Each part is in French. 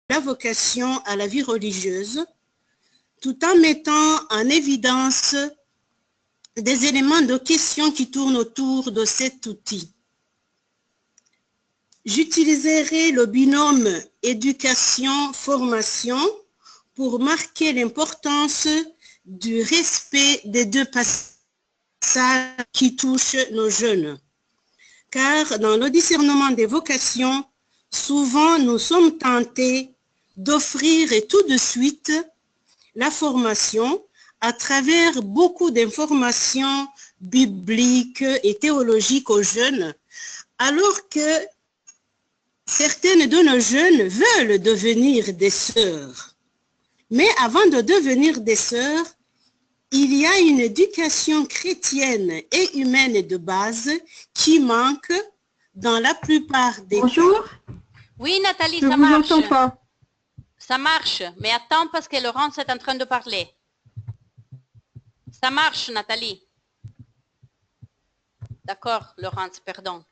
la vocation à la vie religieuse, tout en mettant en évidence des éléments de questions qui tournent autour de cet outil. J'utiliserai le binôme éducation-formation pour marquer l'importance du respect des deux passages qui touchent nos jeunes. Car dans le discernement des vocations, souvent nous sommes tentés d'offrir tout de suite la formation à travers beaucoup d'informations bibliques et théologiques aux jeunes, alors que certaines de nos jeunes veulent devenir des sœurs. Mais avant de devenir des sœurs, il y a une éducation chrétienne et humaine de base qui manque dans la plupart des Bonjour. cas. Oui, Nathalie, Je ça vous marche. entends pas. Ça marche, mais attends parce que Laurence est en train de parler. Ça marche, Nathalie. D'accord, Laurence, pardon.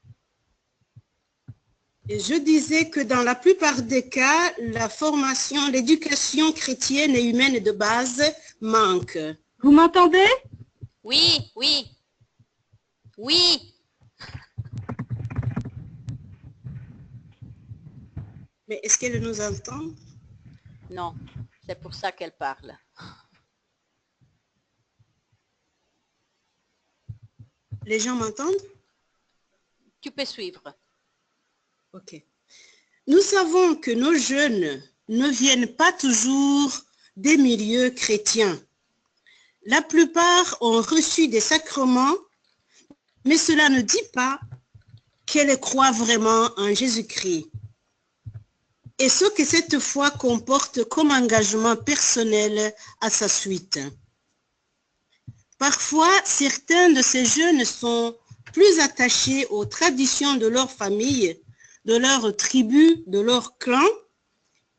Et je disais que dans la plupart des cas, la formation, l'éducation chrétienne et humaine de base manque. Vous m'entendez? Oui, oui. Oui. Mais est-ce qu'elle nous entend? Non, c'est pour ça qu'elle parle. Les gens m'entendent? Tu peux suivre. Ok. Nous savons que nos jeunes ne viennent pas toujours des milieux chrétiens. La plupart ont reçu des sacrements, mais cela ne dit pas qu'elles croient vraiment en Jésus-Christ. Et ce que cette foi comporte comme engagement personnel à sa suite. Parfois, certains de ces jeunes sont plus attachés aux traditions de leur famille, de leur tribu, de leur clan,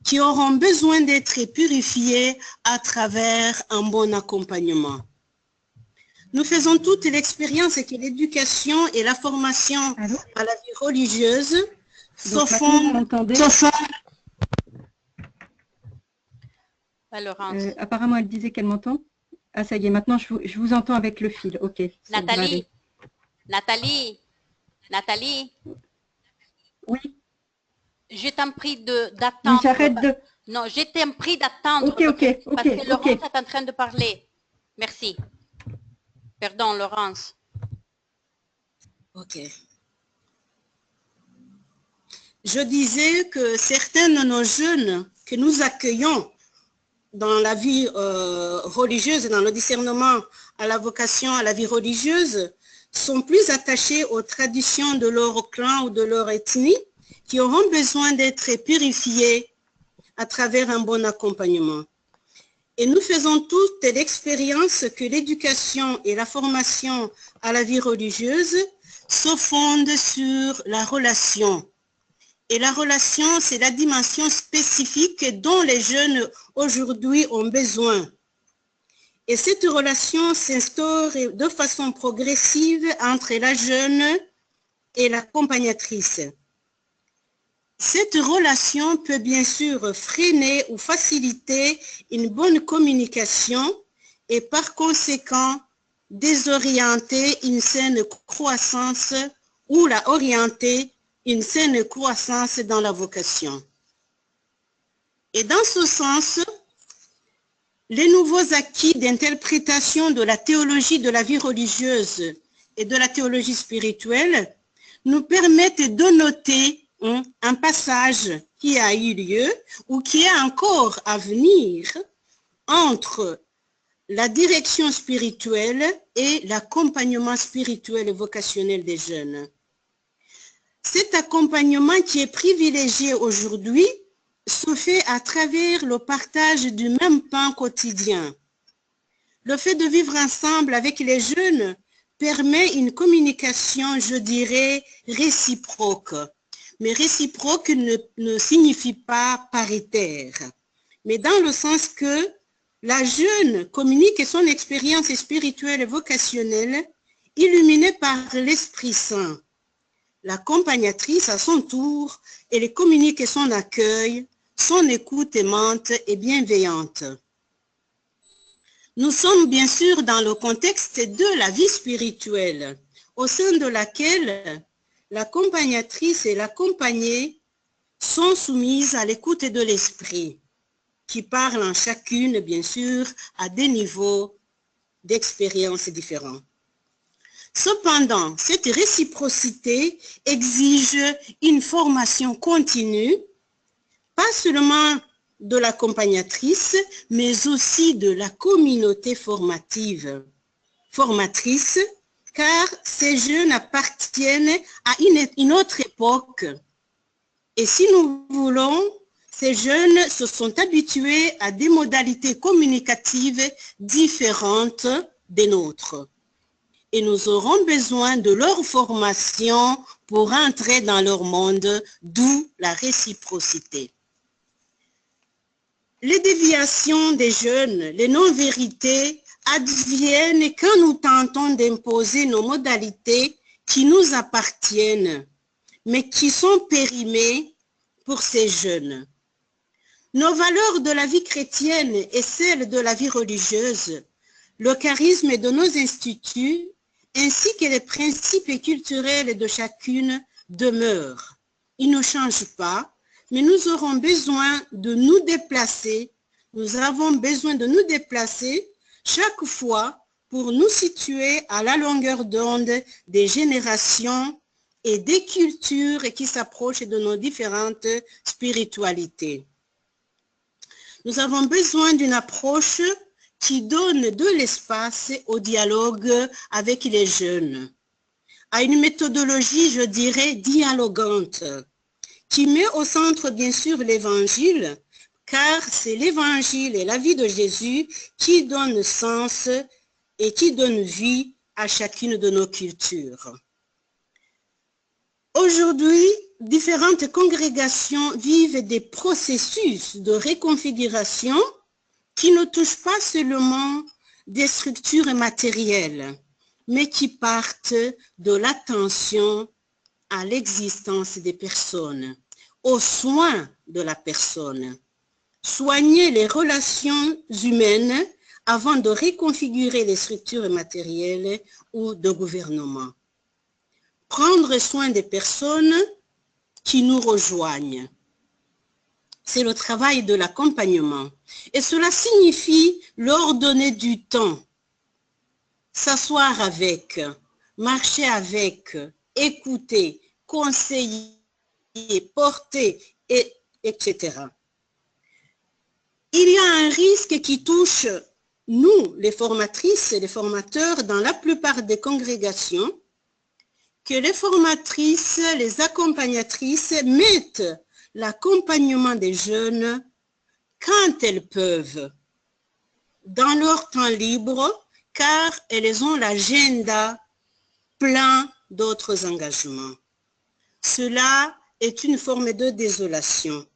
qui auront besoin d'être purifiés à travers un bon accompagnement. Nous faisons toute l'expérience que l'éducation et la formation à la vie religieuse se fondent. Laurence. Apparemment, elle disait qu'elle m'entend. Ah, ça y est, maintenant je vous entends avec le fil. Ok. Nathalie. Nathalie. Nathalie. Oui. Je t'en prie d'attendre. Oui, j'arrête de... Non, je t'en prie d'attendre. Parce que Laurence est en train de parler. Merci. Pardon, Laurence. Ok. Je disais que certains de nos jeunes que nous accueillons dans la vie religieuse, dans le discernement à la vocation à la vie religieuse, sont plus attachés aux traditions de leur clan ou de leur ethnie, qui auront besoin d'être purifiés à travers un bon accompagnement. Et nous faisons toute l'expérience que l'éducation et la formation à la vie religieuse se fondent sur la relation. Et la relation, c'est la dimension spécifique dont les jeunes aujourd'hui ont besoin. Et cette relation s'instaure de façon progressive entre la jeune et l'accompagnatrice. Cette relation peut bien sûr freiner ou faciliter une bonne communication et par conséquent désorienter une saine croissance ou la orienter une saine croissance dans la vocation. Et dans ce sens, les nouveaux acquis d'interprétation de la théologie de la vie religieuse et de la théologie spirituelle nous permettent de noter un passage qui a eu lieu ou qui est encore à venir entre la direction spirituelle et l'accompagnement spirituel et vocationnel des jeunes. Cet accompagnement qui est privilégié aujourd'hui se fait à travers le partage du même pain quotidien. Le fait de vivre ensemble avec les jeunes permet une communication, je dirais, réciproque. Mais réciproque ne signifie pas paritaire, mais dans le sens que la jeune communique son expérience spirituelle et vocationnelle illuminée par l'Esprit Saint. L'accompagnatrice, à son tour, elle communique son accueil, son écoute aimante et bienveillante. Nous sommes bien sûr dans le contexte de la vie spirituelle, au sein de laquelle l'accompagnatrice et l'accompagné sont soumises à l'écoute de l'esprit, qui parle en chacune, bien sûr, à des niveaux d'expérience différents. Cependant, cette réciprocité exige une formation continue, pas seulement de l'accompagnatrice, mais aussi de la communauté formatrice, car ces jeunes appartiennent à une autre époque. Et si nous voulons, ces jeunes se sont habitués à des modalités communicatives différentes des nôtres. Et nous aurons besoin de leur formation pour entrer dans leur monde, d'où la réciprocité. Les déviations des jeunes, les non-vérités adviennent quand nous tentons d'imposer nos modalités qui nous appartiennent, mais qui sont périmées pour ces jeunes. Nos valeurs de la vie chrétienne et celles de la vie religieuse, le charisme de nos instituts, ainsi que les principes culturels de chacune demeurent. Ils ne changent pas, mais nous aurons besoin de nous déplacer. Nous avons besoin de nous déplacer chaque fois pour nous situer à la longueur d'onde des générations et des cultures qui s'approchent de nos différentes spiritualités. Nous avons besoin d'une approche qui donne de l'espace au dialogue avec les jeunes, à une méthodologie, je dirais, dialogante, qui met au centre, bien sûr, l'Évangile, car c'est l'Évangile et la vie de Jésus qui donnent sens et qui donnent vie à chacune de nos cultures. Aujourd'hui, différentes congrégations vivent des processus de reconfiguration qui ne touchent pas seulement des structures matérielles, mais qui partent de l'attention à l'existence des personnes, aux soins de la personne. Soigner les relations humaines avant de reconfigurer les structures matérielles ou de gouvernement. Prendre soin des personnes qui nous rejoignent. C'est le travail de l'accompagnement. Et cela signifie leur donner du temps, s'asseoir avec, marcher avec, écouter, conseiller, porter, etc. Il y a un risque qui touche nous, les formatrices et les formateurs, dans la plupart des congrégations, que les formatrices, les accompagnatrices mettent l'accompagnement des jeunes quand elles peuvent, dans leur temps libre, car elles ont l'agenda plein d'autres engagements. Cela est une forme de désolation.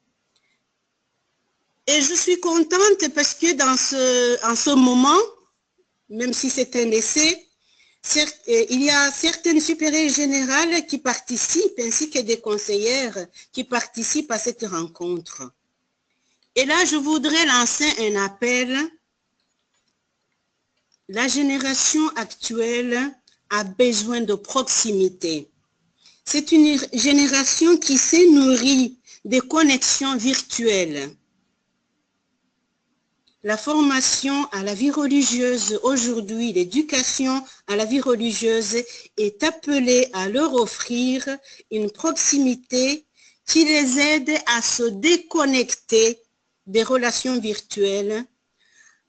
Et je suis contente parce que en ce moment, même si c'est un essai, il y a certaines supérieures générales qui participent, ainsi que des conseillères qui participent à cette rencontre. Et là, je voudrais lancer un appel. La génération actuelle a besoin de proximité. C'est une génération qui s'est nourrie des connexions virtuelles. La formation à la vie religieuse aujourd'hui, l'éducation à la vie religieuse est appelée à leur offrir une proximité qui les aide à se déconnecter des relations virtuelles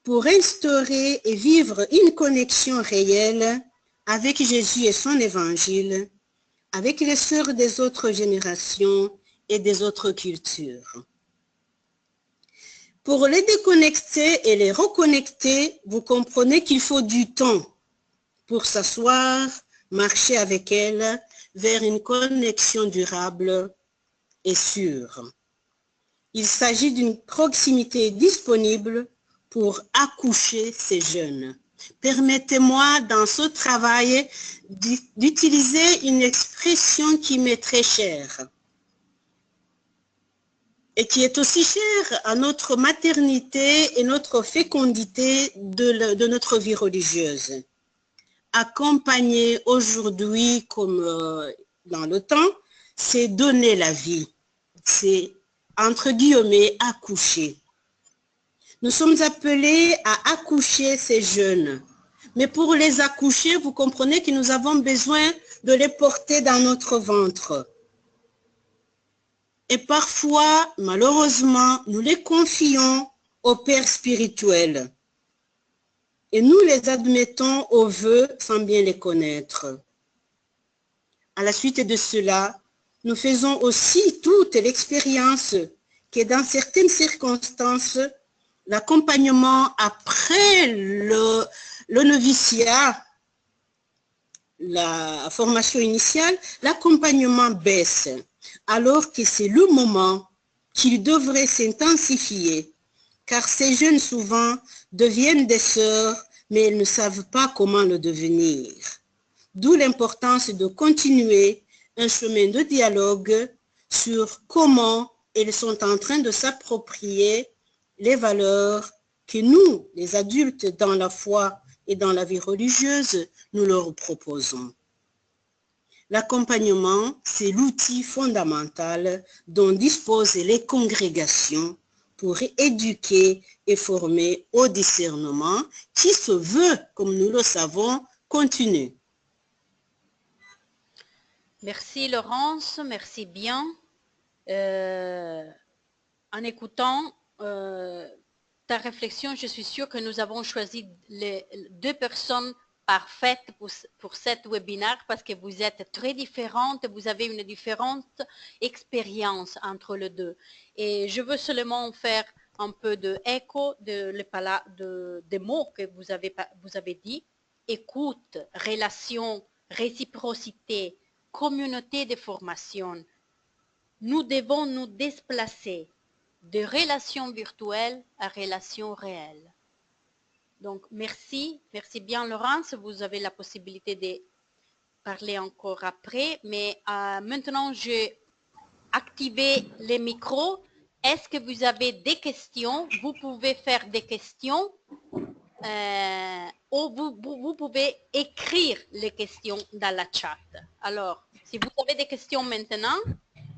pour instaurer et vivre une connexion réelle avec Jésus et son évangile, avec les sœurs des autres générations et des autres cultures. Pour les déconnecter et les reconnecter, vous comprenez qu'il faut du temps pour s'asseoir, marcher avec elles vers une connexion durable et sûre. Il s'agit d'une proximité disponible pour accoucher ces jeunes. Permettez-moi dans ce travail d'utiliser une expression qui m'est très chère. et qui est aussi cher à notre maternité et notre fécondité de notre vie religieuse. Accompagner aujourd'hui comme dans le temps, c'est donner la vie. C'est, entre guillemets, accoucher. Nous sommes appelés à accoucher ces jeunes. Mais pour les accoucher, vous comprenez que nous avons besoin de les porter dans notre ventre. Et parfois, malheureusement, nous les confions au Père spirituel. Et nous les admettons aux vœux sans bien les connaître. À la suite de cela, nous faisons aussi toute l'expérience que dans certaines circonstances, l'accompagnement après le noviciat, la formation initiale, l'accompagnement baisse, alors que c'est le moment qu'il devrait s'intensifier, car ces jeunes souvent deviennent des sœurs, mais elles ne savent pas comment le devenir. D'où l'importance de continuer un chemin de dialogue sur comment elles sont en train de s'approprier les valeurs que nous, les adultes dans la foi et dans la vie religieuse, nous leur proposons. L'accompagnement, c'est l'outil fondamental dont disposent les congrégations pour éduquer et former au discernement qui se veut, comme nous le savons, continu. Merci Laurence, merci bien. En écoutant ta réflexion, je suis sûre que nous avons choisi les deux personnes parfaites pour cet webinaire parce que vous êtes très différentes, vous avez une différente expérience entre les deux. Et je veux seulement faire un peu d'écho des mots que vous avez dit. Écoute, relation, réciprocité, communauté de formation. Nous devons nous déplacer de relations virtuelles à relations réelles. Donc, merci bien Laurence, vous avez la possibilité de parler encore après, mais maintenant j'ai activé les micros. Est-ce que vous avez des questions? Vous pouvez faire des questions ou vous pouvez écrire les questions dans la chat. Alors, si vous avez des questions maintenant,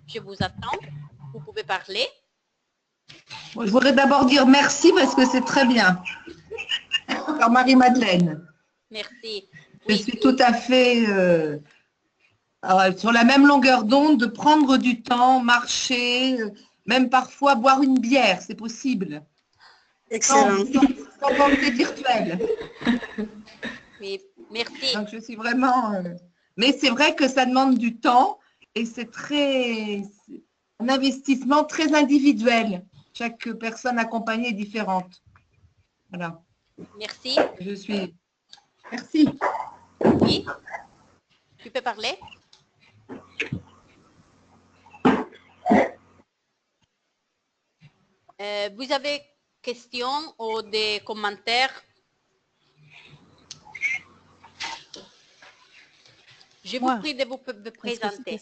je vous attends, vous pouvez parler. Je voudrais d'abord dire merci parce que c'est très bien. Alors Marie-Madeleine. Merci. Je suis tout à fait sur la même longueur d'onde de prendre du temps, marcher, même parfois boire une bière, c'est possible. Excellent. Sans volonté virtuelle. Oui, merci. Donc je suis vraiment... mais c'est vrai que ça demande du temps et c'est un investissement très individuel. Chaque personne accompagnée est différente. Voilà. Merci. Merci. Oui. Tu peux parler? Vous avez questions ou des commentaires? Je vous prie de vous présenter.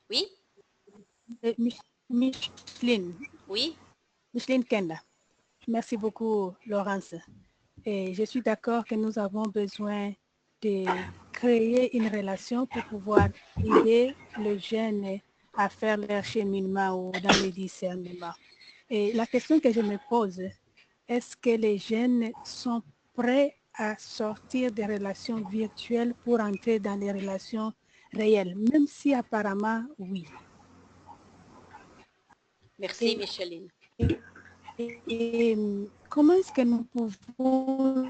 Oui? Micheline. Oui? Micheline Kenda. Merci beaucoup, Laurence. Et je suis d'accord que nous avons besoin de créer une relation pour pouvoir aider les jeunes à faire leur cheminement ou dans le discernement. Et la question que je me pose, est-ce que les jeunes sont prêts à sortir des relations virtuelles pour entrer dans les relations réelles, même si apparemment, oui. Merci, Micheline. Et comment est-ce que nous pouvons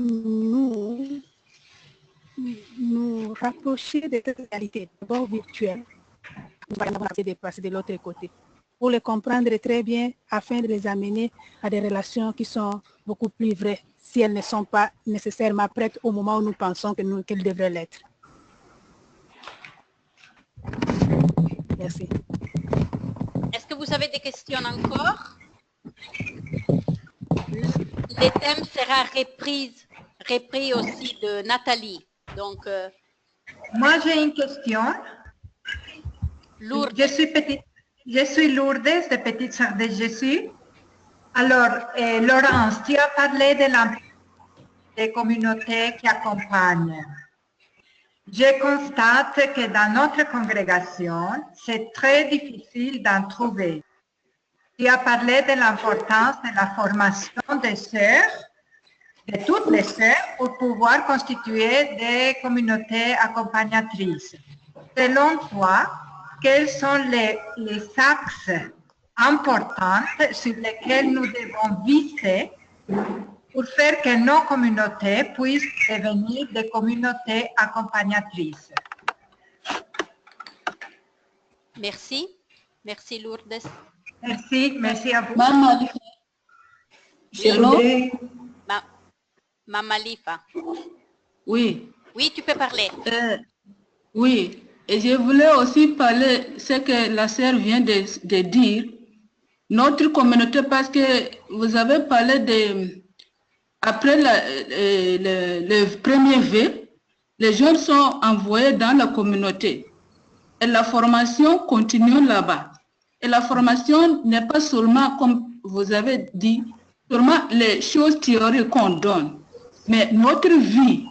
nous rapprocher de cette réalité, d'abord virtuelle, de passer de l'autre côté, pour les comprendre très bien, afin de les amener à des relations qui sont beaucoup plus vraies, si elles ne sont pas nécessairement prêtes au moment où nous pensons qu'elles devraient l'être. Merci. Est-ce que vous avez des questions encore? Le thème sera repris aussi de Nathalie. Donc, moi, j'ai une question. Lourdes. Je suis petite. Je suis Lourdes, de Petite Sœur de Jésus. Alors, Laurence, tu as parlé de des communautés qui accompagnent. Je constate que dans notre congrégation, c'est très difficile d'en trouver. Tu as parlé de l'importance de la formation des sœurs, de toutes les sœurs, pour pouvoir constituer des communautés accompagnatrices. Selon toi, quels sont les axes importants sur lesquels nous devons viser pour faire que nos communautés puissent devenir des communautés accompagnatrices? Merci. Merci, Lourdes. Merci à vous. Maman, Maman Lifa. oui. Oui, tu peux parler. Oui, et je voulais aussi parler ce que la sœur vient de dire. Notre communauté, parce que vous avez parlé de... Après le premier V, les jeunes sont envoyés dans la communauté. Et la formation continue là-bas. Et la formation n'est pas seulement, comme vous avez dit, seulement les choses théoriques qu'on donne. Mais notre vie,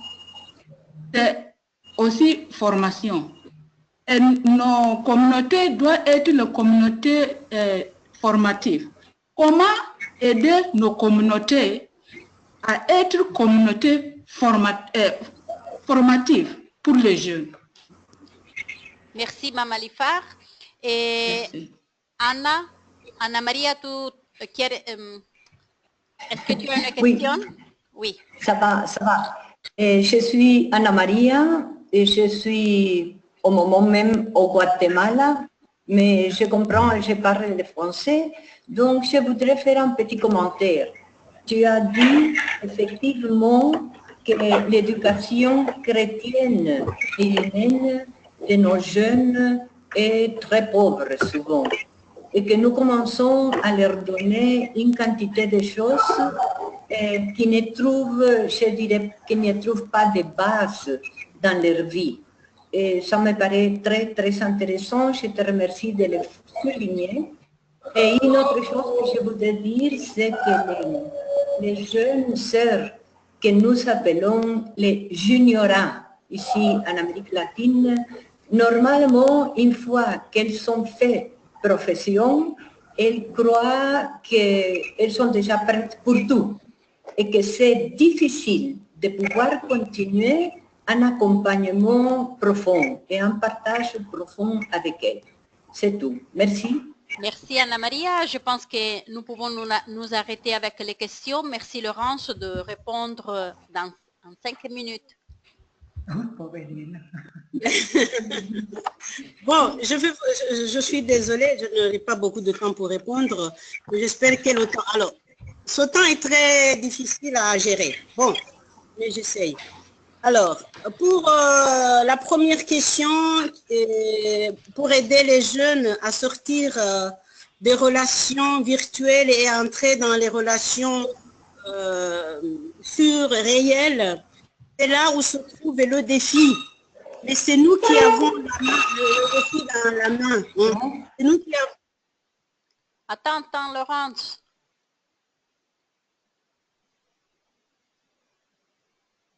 c'est aussi formation. Et nos communautés doivent être les communautés formatives. Comment aider nos communautés à être communautés formatives pour les jeunes? Merci, Maman Lifar. Et Merci. Anna Maria, est-ce que tu as une question? Oui. Ça va. Je suis Anna Maria et je suis au moment même au Guatemala, mais je comprends, je parle le français, donc je voudrais faire un petit commentaire. Tu as dit effectivement que l'éducation chrétienne et humaine de nos jeunes est très pauvre souvent et que nous commençons à leur donner une quantité de choses qui ne trouvent, je dirais, qui ne trouvent pas de base dans leur vie. Et ça me paraît très, très intéressant. Je te remercie de le souligner. Et une autre chose que je voudrais dire, c'est que les jeunes sœurs que nous appelons les juniorats ici en Amérique latine, normalement, une fois qu'elles sont faites profession, elles croient qu'elles sont déjà prêtes pour tout et que c'est difficile de pouvoir continuer un accompagnement profond et un partage profond avec elles. C'est tout. Merci. Merci Anna Maria. Je pense que nous pouvons nous arrêter avec les questions. Merci Laurence de répondre en 5 minutes. Bon, je suis désolée, je n'aurai pas beaucoup de temps pour répondre, mais j'espère que le temps... Alors, ce temps est très difficile à gérer. Bon, mais j'essaye. Alors, pour la première question, pour aider les jeunes à sortir des relations virtuelles et à entrer dans les relations réelles, c'est là où se trouve le défi. Mais c'est nous qui avons le défi dans la main. Hein. C'est nous qui avons... Attends, Laurence.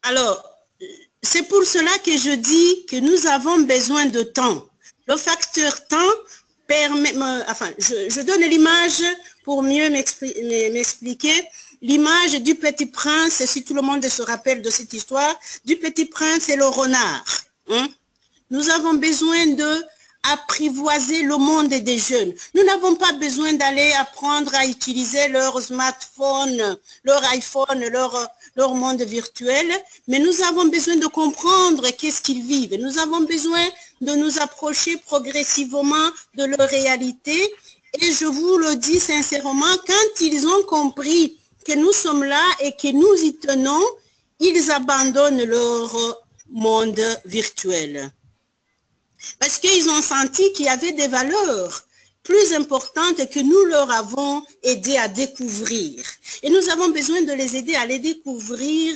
Alors, c'est pour cela que je dis que nous avons besoin de temps. Le facteur temps permet... Enfin, je donne l'image pour mieux m'expliquer. L'image du Petit Prince, si tout le monde se rappelle de cette histoire, du Petit Prince et le renard. Hein? Nous avons besoin d'apprivoiser le monde des jeunes. Nous n'avons pas besoin d'aller apprendre à utiliser leur smartphone, leur iPhone, leur monde virtuel, mais nous avons besoin de comprendre qu'est-ce qu'ils vivent. Nous avons besoin de nous approcher progressivement de leur réalité. Et je vous le dis sincèrement, quand ils ont compris que nous sommes là et que nous y tenons, ils abandonnent leur monde virtuel. Parce qu'ils ont senti qu'il y avait des valeurs plus importantes que nous leur avons aidé à découvrir. Et nous avons besoin de les aider à les découvrir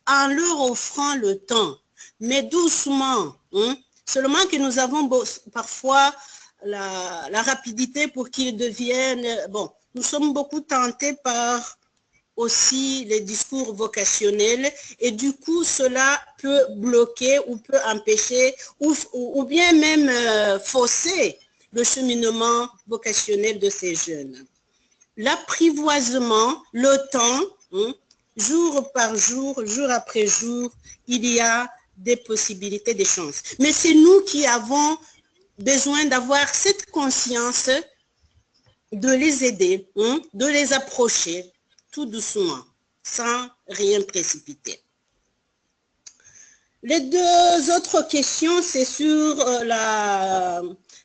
en leur offrant le temps. Mais doucement, hein, seulement que nous avons parfois la rapidité pour qu'ils deviennent... Bon, nous sommes beaucoup tentés par aussi les discours vocationnels et du coup, cela peut bloquer ou peut empêcher ou bien même fausser le cheminement vocationnel de ces jeunes. L'apprivoisement, le temps, jour par jour, jour après jour, il y a des possibilités, des chances. Mais c'est nous qui avons besoin d'avoir cette conscience de les aider, de les approcher tout doucement, sans rien précipiter. Les deux autres questions, c'est sur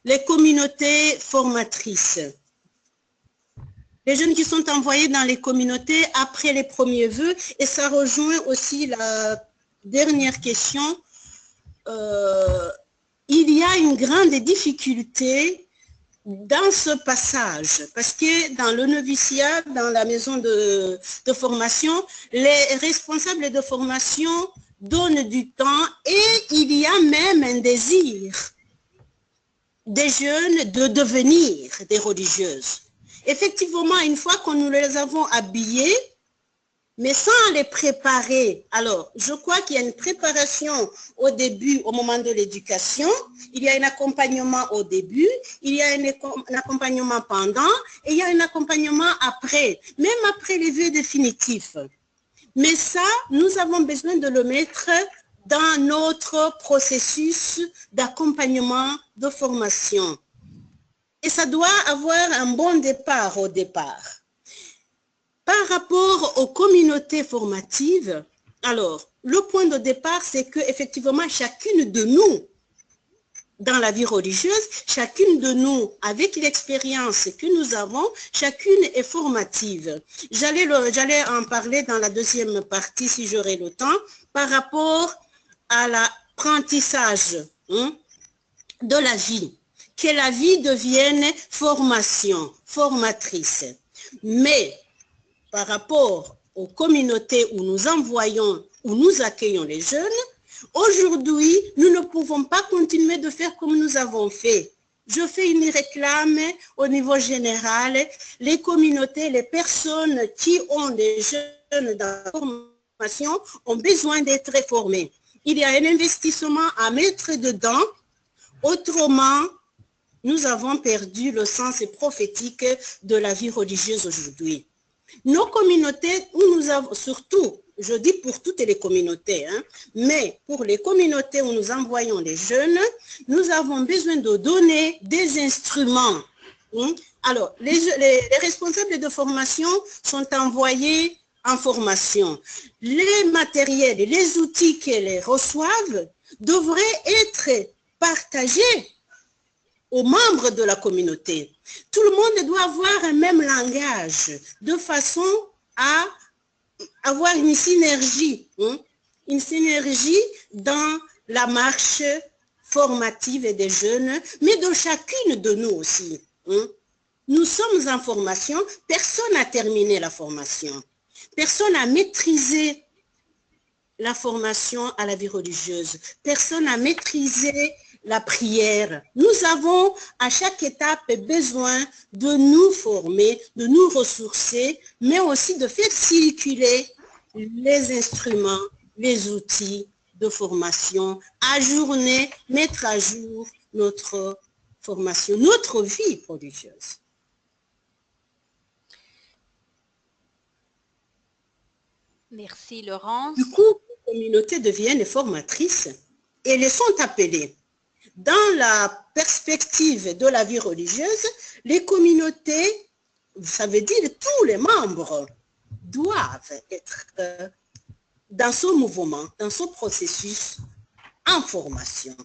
les communautés formatrices. Les jeunes qui sont envoyés dans les communautés après les premiers vœux, et ça rejoint aussi la dernière question. Il y a une grande difficulté dans ce passage, parce que dans le noviciat, dans la maison de formation, les responsables de formation donnent du temps et il y a même un désir des jeunes de devenir des religieuses. Effectivement, une fois que nous les avons habillés, mais sans les préparer, alors je crois qu'il y a une préparation au début, au moment de l'éducation, il y a un accompagnement au début, il y a un accompagnement pendant et il y a un accompagnement après, même après les vœux définitifs. Mais ça, nous avons besoin de le mettre dans notre processus d'accompagnement de formation. Et ça doit avoir un bon départ au départ. Par rapport aux communautés formatives, alors, le point de départ, c'est qu'effectivement, chacune de nous, dans la vie religieuse, chacune de nous, avec l'expérience que nous avons, chacune est formative. J'allais en parler dans la deuxième partie, si j'aurai le temps, par rapport à l'apprentissage de la vie. Que la vie devienne formation, formatrice. Mais par rapport aux communautés où nous envoyons, où nous accueillons les jeunes, aujourd'hui, nous ne pouvons pas continuer de faire comme nous avons fait. Je fais une réclame au niveau général. Les communautés, les personnes qui ont des jeunes dans la formation ont besoin d'être formées. Il y a un investissement à mettre dedans. Autrement, nous avons perdu le sens prophétique de la vie religieuse aujourd'hui. Nos communautés, où nous avons, surtout, je dis pour toutes les communautés, mais pour les communautés où nous envoyons les jeunes, nous avons besoin de donner des instruments. Alors, les responsables de formation sont envoyés en formation. Les matériels, les outils qu'ils reçoivent devraient être partagés aux membres de la communauté. Tout le monde doit avoir un même langage, de façon à avoir une synergie dans la marche formative des jeunes, mais de chacune de nous aussi. Nous sommes en formation, personne n'a terminé la formation, personne n'a maîtrisé la formation à la vie religieuse, personne n'a maîtrisé la prière. Nous avons à chaque étape besoin de nous former, de nous ressourcer, mais aussi de faire circuler les instruments, les outils de formation, ajourner, mettre à jour notre formation, notre vie religieuse. Merci Laurence. Du coup, les communautés deviennent formatrices et elles sont appelées. Dans la perspective de la vie religieuse, les communautés, ça veut dire tous les membres, doivent être dans ce mouvement, dans ce processus en formation.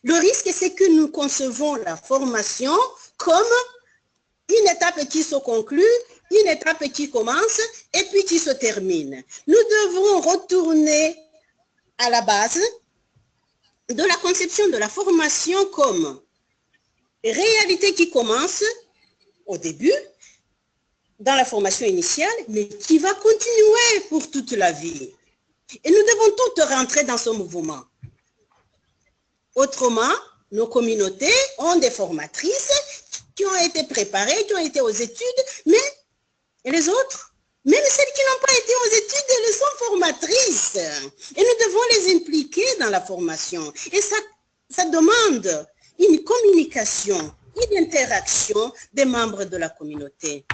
Le risque, c'est que nous concevons la formation comme une étape qui se conclut, une étape qui commence et puis qui se termine. Nous devons retourner à la base de la conception de la formation comme réalité qui commence au début, dans la formation initiale, mais qui va continuer pour toute la vie. Et nous devons toutes rentrer dans ce mouvement. Autrement, nos communautés ont des formatrices qui ont été préparées, qui ont été aux études, mais et les autres, même celles qui n'ont pas été aux études, elles sont formatrices. Et nous devons les impliquer dans la formation. Et ça demande une communication, une interaction des membres de la communauté.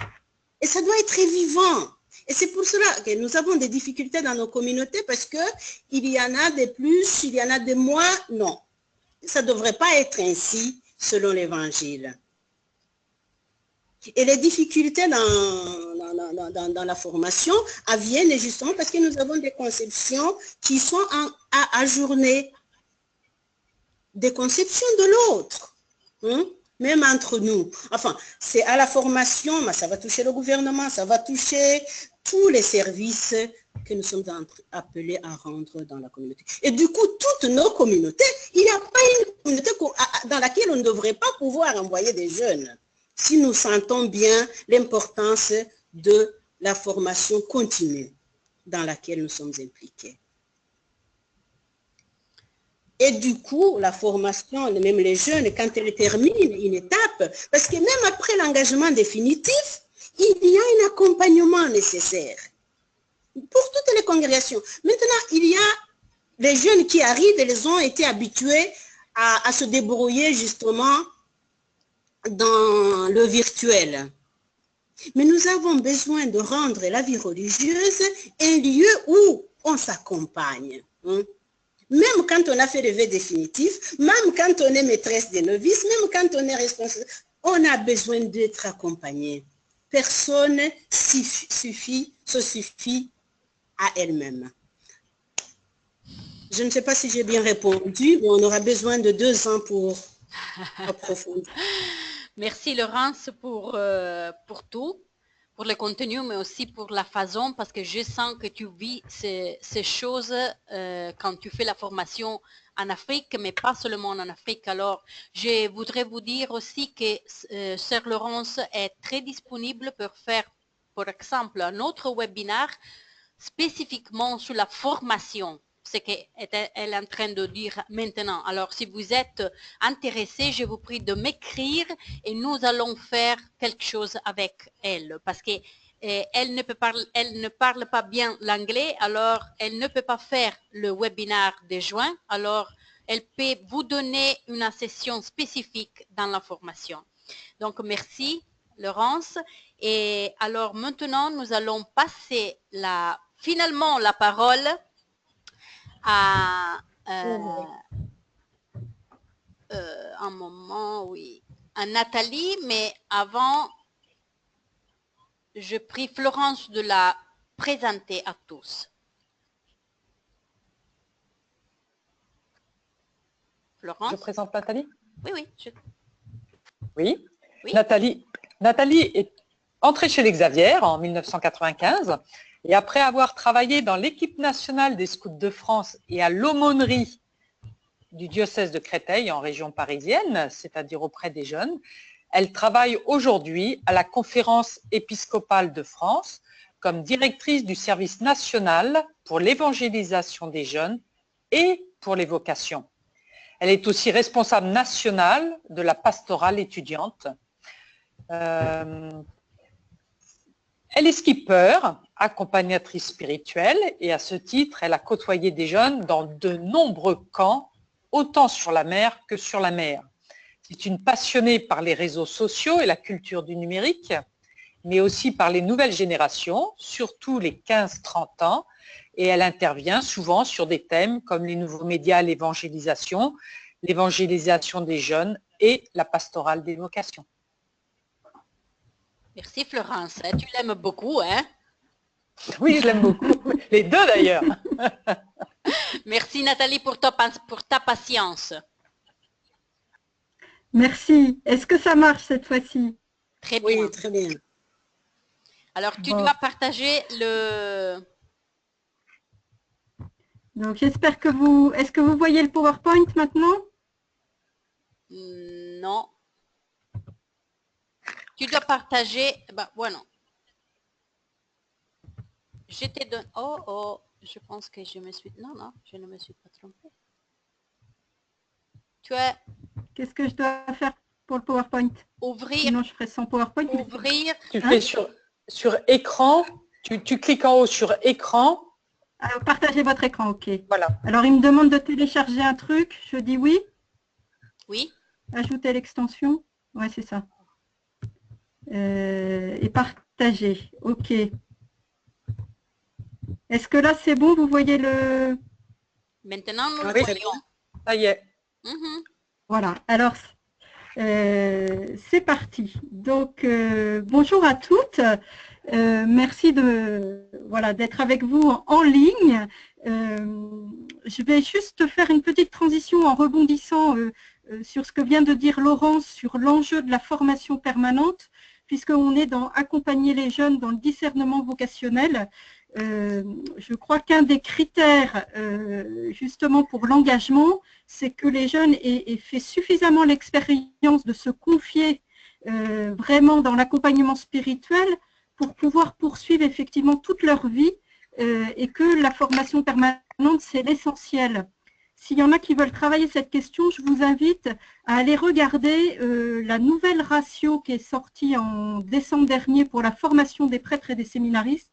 Et ça doit être vivant. Et c'est pour cela que nous avons des difficultés dans nos communautés parce qu'il y en a des plus, il y en a des moins. Non, ça ne devrait pas être ainsi selon l'Évangile. Et les difficultés dans la formation viennent justement parce que nous avons des conceptions qui sont ajournées, des conceptions de l'autre, hein? Même entre nous. Enfin, c'est à la formation, mais ça va toucher le gouvernement, ça va toucher tous les services que nous sommes appelés à rendre dans la communauté. Et du coup, toutes nos communautés, il n'y a pas une communauté dans laquelle on ne devrait pas pouvoir envoyer des jeunes si nous sentons bien l'importance de la formation continue dans laquelle nous sommes impliqués. Et du coup, la formation, même les jeunes, quand elles terminent une étape, parce que même après l'engagement définitif, il y a un accompagnement nécessaire pour toutes les congrégations. Maintenant, il y a les jeunes qui arrivent, ils ont été habitués à se débrouiller justement dans le virtuel. Mais nous avons besoin de rendre la vie religieuse un lieu où on s'accompagne. Hein. Même quand on a fait le vœu définitif, même quand on est maîtresse des novices, même quand on est responsable, on a besoin d'être accompagné. Personne se suffit à elle-même. Je ne sais pas si j'ai bien répondu, mais on aura besoin de 2 ans pour approfondir. Merci Laurence pour tout, pour le contenu, mais aussi pour la façon, parce que je sens que tu vis ces choses quand tu fais la formation en Afrique, mais pas seulement en Afrique. Alors, je voudrais vous dire aussi que Sœur Laurence est très disponible pour faire, par exemple, un autre webinaire spécifiquement sur la formation, ce qu'elle est en train de dire maintenant. Alors, si vous êtes intéressé, je vous prie de m'écrire et nous allons faire quelque chose avec elle, parce que elle ne parle pas bien l'anglais, alors elle ne peut pas faire le webinaire de juin, alors elle peut vous donner une session spécifique dans la formation. Donc, merci Laurence. Et alors maintenant, nous allons passer finalement la parole à un moment, oui, à Nathalie, mais avant, je prie Florence de la présenter à tous. Florence? Je présente Nathalie? Oui, oui. Oui. Oui. Nathalie est entrée chez les Xavier en 1995 et après avoir travaillé dans l'équipe nationale des scouts de France et à l'aumônerie du diocèse de Créteil en région parisienne, c'est-à-dire auprès des jeunes, elle travaille aujourd'hui à la conférence épiscopale de France comme directrice du service national pour l'évangélisation des jeunes et pour les vocations. Elle est aussi responsable nationale de la pastorale étudiante. Elle est skipper, accompagnatrice spirituelle et à ce titre, elle a côtoyé des jeunes dans de nombreux camps, autant sur la mer que sur la mer. C'est une passionnée par les réseaux sociaux et la culture du numérique, mais aussi par les nouvelles générations, surtout les 15-30 ans, et elle intervient souvent sur des thèmes comme les nouveaux médias, l'évangélisation des jeunes et la pastorale des vocations. Merci Florence, tu l'aimes beaucoup, hein? Oui, je l'aime beaucoup, les deux d'ailleurs. Merci Nathalie pour ta patience. Merci. Est-ce que ça marche cette fois-ci? Très bien. Oui, très bien. Alors, tu dois partager le... Donc, j'espère que vous... Est-ce que vous voyez le PowerPoint maintenant? Non. Tu dois partager... Bah, bueno. Je te donne... Oh, je pense que je me suis... Non, je ne me suis pas trompée. Tu as Qu'est-ce que je dois faire pour le PowerPoint? ouvrir, Sinon, je ferai sans PowerPoint. ouvrir. Tu fais sur écran, tu cliques en haut sur écran. Alors, partagez votre écran, ok. Voilà. Alors, il me demande de télécharger un truc. Je dis oui. Oui. Ajouter l'extension. Ouais, c'est ça. Et partager. Ok. Est-ce que là, c'est bon? Vous voyez le... Maintenant, nous le Oui, voyons. ça y est. Mhm. Voilà. Alors, c'est parti. Donc, bonjour à toutes. Merci d'être avec vous en ligne. Je vais juste faire une petite transition en rebondissant sur ce que vient de dire Laurence sur l'enjeu de la formation permanente, puisqu'on est dans accompagner les jeunes dans le discernement vocationnel. Je crois qu'un des critères justement pour l'engagement, c'est que les jeunes aient fait suffisamment l'expérience de se confier vraiment dans l'accompagnement spirituel pour pouvoir poursuivre effectivement toute leur vie et que la formation permanente, c'est l'essentiel. S'il y en a qui veulent travailler cette question, je vous invite à aller regarder la nouvelle ratio qui est sortie en décembre dernier pour la formation des prêtres et des séminaristes,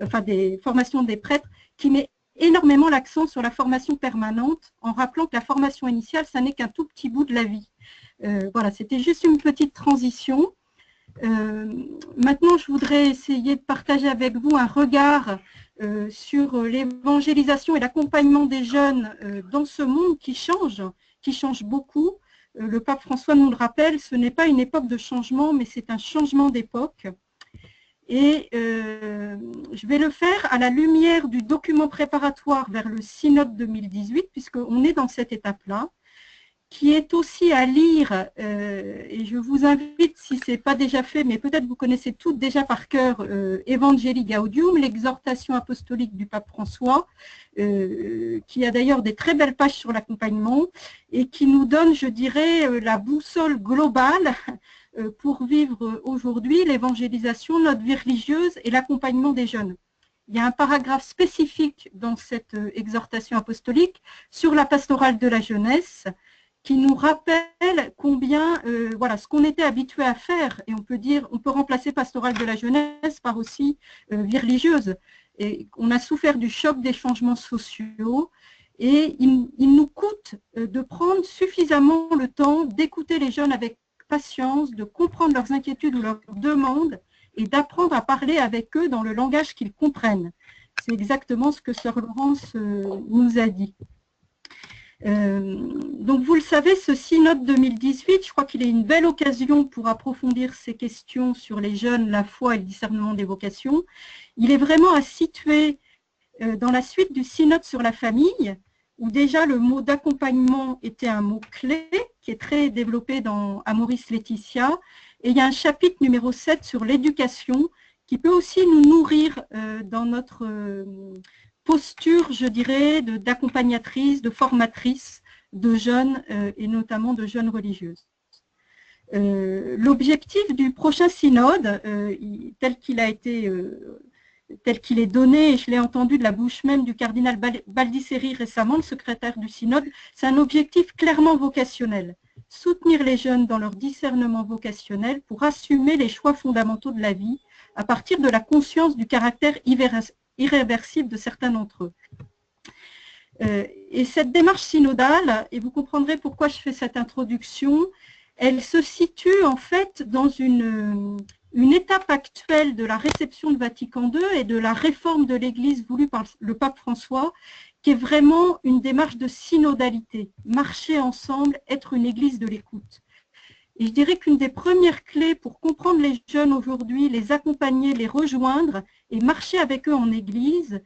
enfin des formations des prêtres, qui met énormément l'accent sur la formation permanente, en rappelant que la formation initiale, ça n'est qu'un tout petit bout de la vie. Voilà, c'était juste une petite transition. Maintenant, je voudrais essayer de partager avec vous un regard sur l'évangélisation et l'accompagnement des jeunes dans ce monde qui change beaucoup. Le pape François nous le rappelle, ce n'est pas une époque de changement, mais c'est un changement d'époque. Et je vais le faire à la lumière du document préparatoire vers le synode 2018, puisqu'on est dans cette étape-là, qui est aussi à lire, et je vous invite, si ce n'est pas déjà fait, mais peut-être vous connaissez toutes déjà par cœur, Evangelii Gaudium, l'exhortation apostolique du pape François, qui a d'ailleurs des très belles pages sur l'accompagnement, et qui nous donne, je dirais, la boussole globale pour vivre aujourd'hui l'évangélisation, notre vie religieuse et l'accompagnement des jeunes. Il y a un paragraphe spécifique dans cette exhortation apostolique sur la pastorale de la jeunesse qui nous rappelle combien, voilà, ce qu'on était habitué à faire, et on peut remplacer pastorale de la jeunesse par aussi vie religieuse. Et on a souffert du choc des changements sociaux, et il nous coûte de prendre suffisamment le temps d'écouter les jeunes avec patience, de comprendre leurs inquiétudes ou leurs demandes, et d'apprendre à parler avec eux dans le langage qu'ils comprennent. C'est exactement ce que sœur Laurence nous a dit. Donc vous le savez, ce synode 2018, je crois qu'il est une belle occasion pour approfondir ces questions sur les jeunes, la foi et le discernement des vocations. Il est vraiment à situer dans la suite du synode sur la famille, où déjà le mot d'accompagnement était un mot clé, qui est très développé dans Amoris Laetitia, et il y a un chapitre numéro 7 sur l'éducation, qui peut aussi nous nourrir dans notre posture, je dirais, d'accompagnatrice, de formatrice de jeunes et notamment de jeunes religieuses. L'objectif du prochain synode, tel qu'il est donné, et je l'ai entendu de la bouche même du cardinal Baldisseri récemment, le secrétaire du synode, c'est un objectif clairement vocationnel. Soutenir les jeunes dans leur discernement vocationnel pour assumer les choix fondamentaux de la vie à partir de la conscience du caractère irréversible de certains d'entre eux. Et cette démarche synodale, et vous comprendrez pourquoi je fais cette introduction, elle se situe en fait dans une étape actuelle de la réception de Vatican II et de la réforme de l'Église voulue par le pape François, qui est vraiment une démarche de synodalité, marcher ensemble, être une Église de l'écoute. Et je dirais qu'une des premières clés pour comprendre les jeunes aujourd'hui, les accompagner, les rejoindre et marcher avec eux en Église,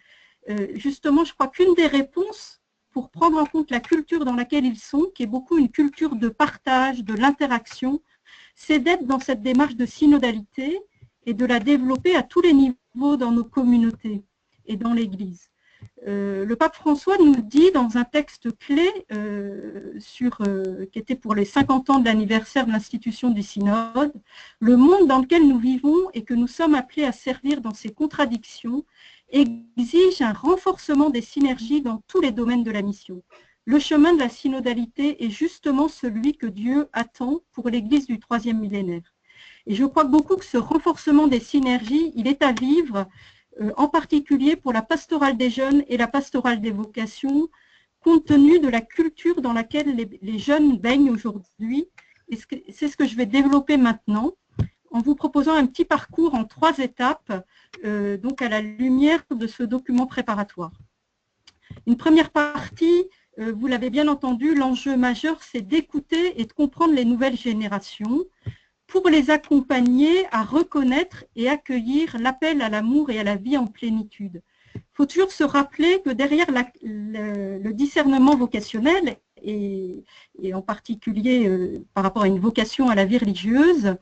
justement, je crois qu'une des réponses pour prendre en compte la culture dans laquelle ils sont, qui est beaucoup une culture de partage, de l'interaction, c'est d'être dans cette démarche de synodalité et de la développer à tous les niveaux dans nos communautés et dans l'Église. Le pape François nous dit dans un texte clé qui était pour les 50 ans de l'anniversaire de l'institution du synode, le monde dans lequel nous vivons et que nous sommes appelés à servir dans ses contradictions exige un renforcement des synergies dans tous les domaines de la mission. le chemin de la synodalité est justement celui que Dieu attend pour l'Église du 3e millénaire. Et je crois beaucoup que ce renforcement des synergies, il est à vivre, en particulier pour la pastorale des jeunes et la pastorale des vocations, compte tenu de la culture dans laquelle les jeunes baignent aujourd'hui. Et c'est ce que je vais développer maintenant, en vous proposant un petit parcours en 3 étapes, donc à la lumière de ce document préparatoire. Une première partie, vous l'avez bien entendu, l'enjeu majeur, c'est d'écouter et de comprendre les nouvelles générations pour les accompagner à reconnaître et accueillir l'appel à l'amour et à la vie en plénitude. Il faut toujours se rappeler que derrière le discernement vocationnel, et en particulier par rapport à une vocation à la vie religieuse,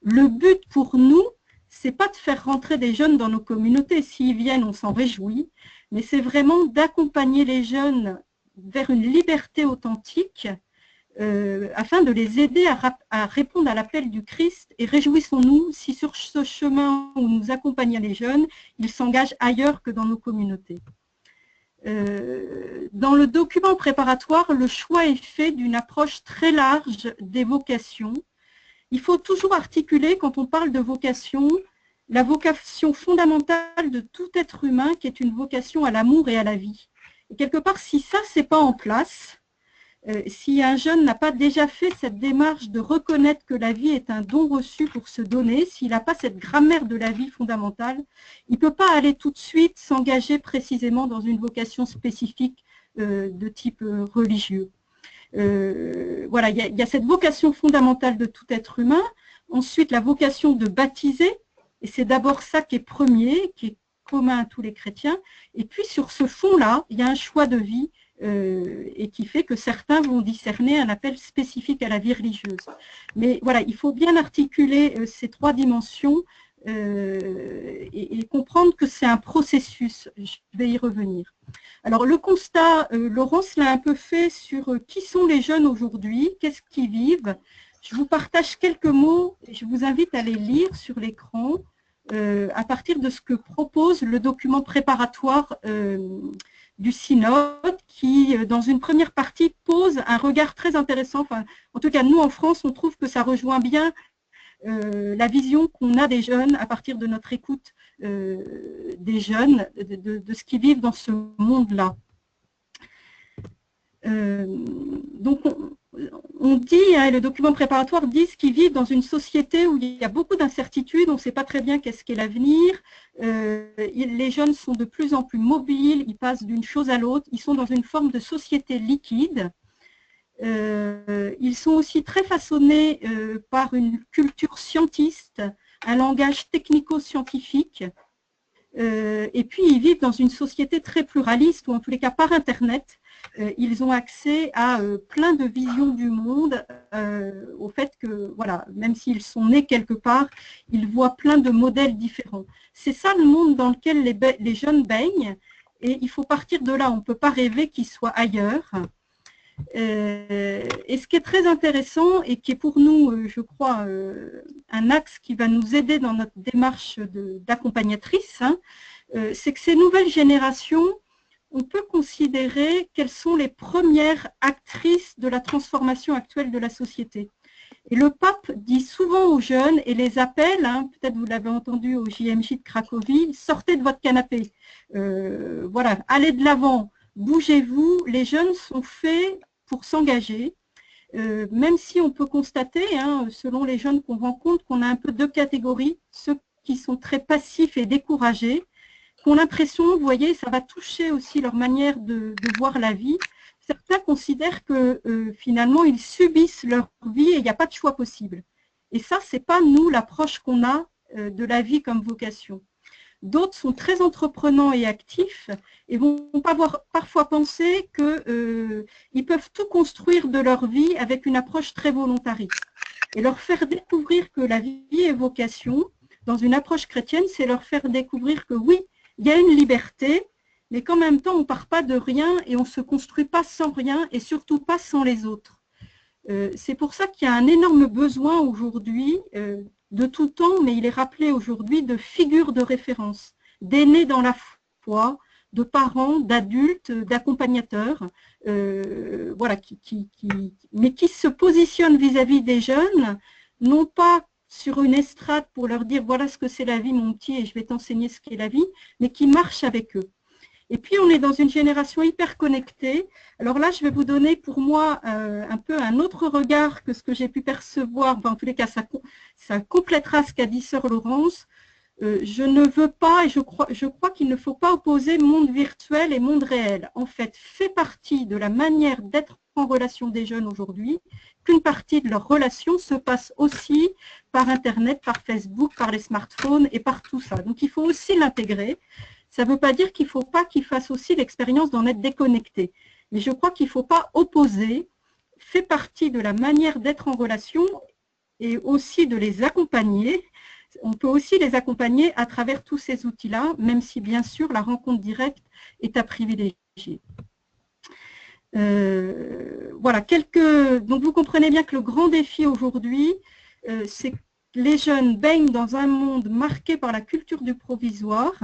le but pour nous, c'est pas de faire rentrer des jeunes dans nos communautés. S'ils viennent, on s'en réjouit, mais c'est vraiment d'accompagner les jeunes vers une liberté authentique afin de les aider à répondre à l'appel du Christ, et réjouissons-nous si sur ce chemin où nous accompagnons les jeunes, ils s'engagent ailleurs que dans nos communautés. Dans le document préparatoire, le choix est fait d'une approche très large des vocations. Il faut toujours articuler, quand on parle de vocation, la vocation fondamentale de tout être humain qui est une vocation à l'amour et à la vie. Et quelque part, si ça, c'est pas en place, si un jeune n'a pas déjà fait cette démarche de reconnaître que la vie est un don reçu pour se donner, s'il n'a pas cette grammaire de la vie fondamentale, il ne peut pas aller tout de suite s'engager précisément dans une vocation spécifique de type religieux. Voilà, il y a cette vocation fondamentale de tout être humain. Ensuite, la vocation de baptiser, et c'est d'abord ça qui est premier, qui est commun à tous les chrétiens. Et puis sur ce fond-là, il y a un choix de vie et qui fait que certains vont discerner un appel spécifique à la vie religieuse. Mais voilà, il faut bien articuler ces 3 dimensions et comprendre que c'est un processus. Je vais y revenir. Alors le constat, Laurence l'a un peu fait sur qui sont les jeunes aujourd'hui, qu'est-ce qu'ils vivent. Je vous partage quelques mots et je vous invite à les lire sur l'écran à partir de ce que propose le document préparatoire du synode qui, dans une première partie, pose un regard très intéressant. Enfin, en tout cas, nous, en France, on trouve que ça rejoint bien la vision qu'on a des jeunes à partir de notre écoute des jeunes, de ce qu'ils vivent dans ce monde-là. Donc, on dit, hein, le document préparatoire dit qu'ils vivent dans une société où il y a beaucoup d'incertitudes, on ne sait pas très bien qu'est-ce qu'est l'avenir, les jeunes sont de plus en plus mobiles, ils passent d'une chose à l'autre, ils sont dans une forme de société liquide, ils sont aussi très façonnés par une culture scientiste, un langage technico-scientifique, et puis ils vivent dans une société très pluraliste, ou en tous les cas par Internet, ils ont accès à plein de visions du monde, au fait que, voilà, même s'ils sont nés quelque part, ils voient plein de modèles différents. C'est ça le monde dans lequel les jeunes baignent, et il faut partir de là, on ne peut pas rêver qu'ils soient ailleurs. Et ce qui est très intéressant, et qui est pour nous, je crois, un axe qui va nous aider dans notre démarche d'accompagnatrice, hein, c'est que ces nouvelles générations, on peut considérer qu'elles sont les premières actrices de la transformation actuelle de la société. Et le pape dit souvent aux jeunes et les appelle, hein, peut-être vous l'avez entendu au JMJ de Cracovie, sortez de votre canapé, voilà, allez de l'avant, bougez-vous, les jeunes sont faits pour s'engager, même si on peut constater, hein, selon les jeunes qu'on rencontre, qu'on a un peu 2 catégories, ceux qui sont très passifs et découragés, qui ont l'impression, vous voyez, ça va toucher aussi leur manière de voir la vie. Certains considèrent que finalement, ils subissent leur vie et il n'y a pas de choix possible. Et ça, ce n'est pas nous l'approche qu'on a de la vie comme vocation. D'autres sont très entreprenants et actifs et vont parfois penser qu'ils peuvent tout construire de leur vie avec une approche très volontariste. Et leur faire découvrir que la vie est vocation, dans une approche chrétienne, c'est leur faire découvrir que oui, il y a une liberté, mais qu'en même temps, on ne part pas de rien et on ne se construit pas sans rien et surtout pas sans les autres. C'est pour ça qu'il y a un énorme besoin aujourd'hui, de tout temps, mais il est rappelé aujourd'hui, de figures de référence, d'aînés dans la foi, de parents, d'adultes, d'accompagnateurs, voilà, mais qui se positionnent vis-à-vis des jeunes, non pas sur une estrade pour leur dire voilà ce que c'est la vie mon petit et je vais t'enseigner ce qu'est la vie, mais qui marchent avec eux. Et puis on est dans une génération hyper connectée. Alors là, je vais vous donner pour moi un peu un autre regard que ce que j'ai pu percevoir. Enfin, en tous les cas, ça complétera ce qu'a dit Sœur Laurence. Je ne veux pas, et je crois qu'il ne faut pas opposer monde virtuel et monde réel. En fait, fait partie de la manière d'être en relation des jeunes aujourd'hui, qu'une partie de leur relation se passe aussi par Internet, par Facebook, par les smartphones et par tout ça. Donc il faut aussi l'intégrer. Ça ne veut pas dire qu'il ne faut pas qu'ils fassent aussi l'expérience d'en être déconnectés. Mais je crois qu'il ne faut pas opposer, fait partie de la manière d'être en relation et aussi de les accompagner. On peut aussi les accompagner à travers tous ces outils-là, même si bien sûr la rencontre directe est à privilégier. Voilà, donc vous comprenez bien que le grand défi aujourd'hui, c'est que les jeunes baignent dans un monde marqué par la culture du provisoire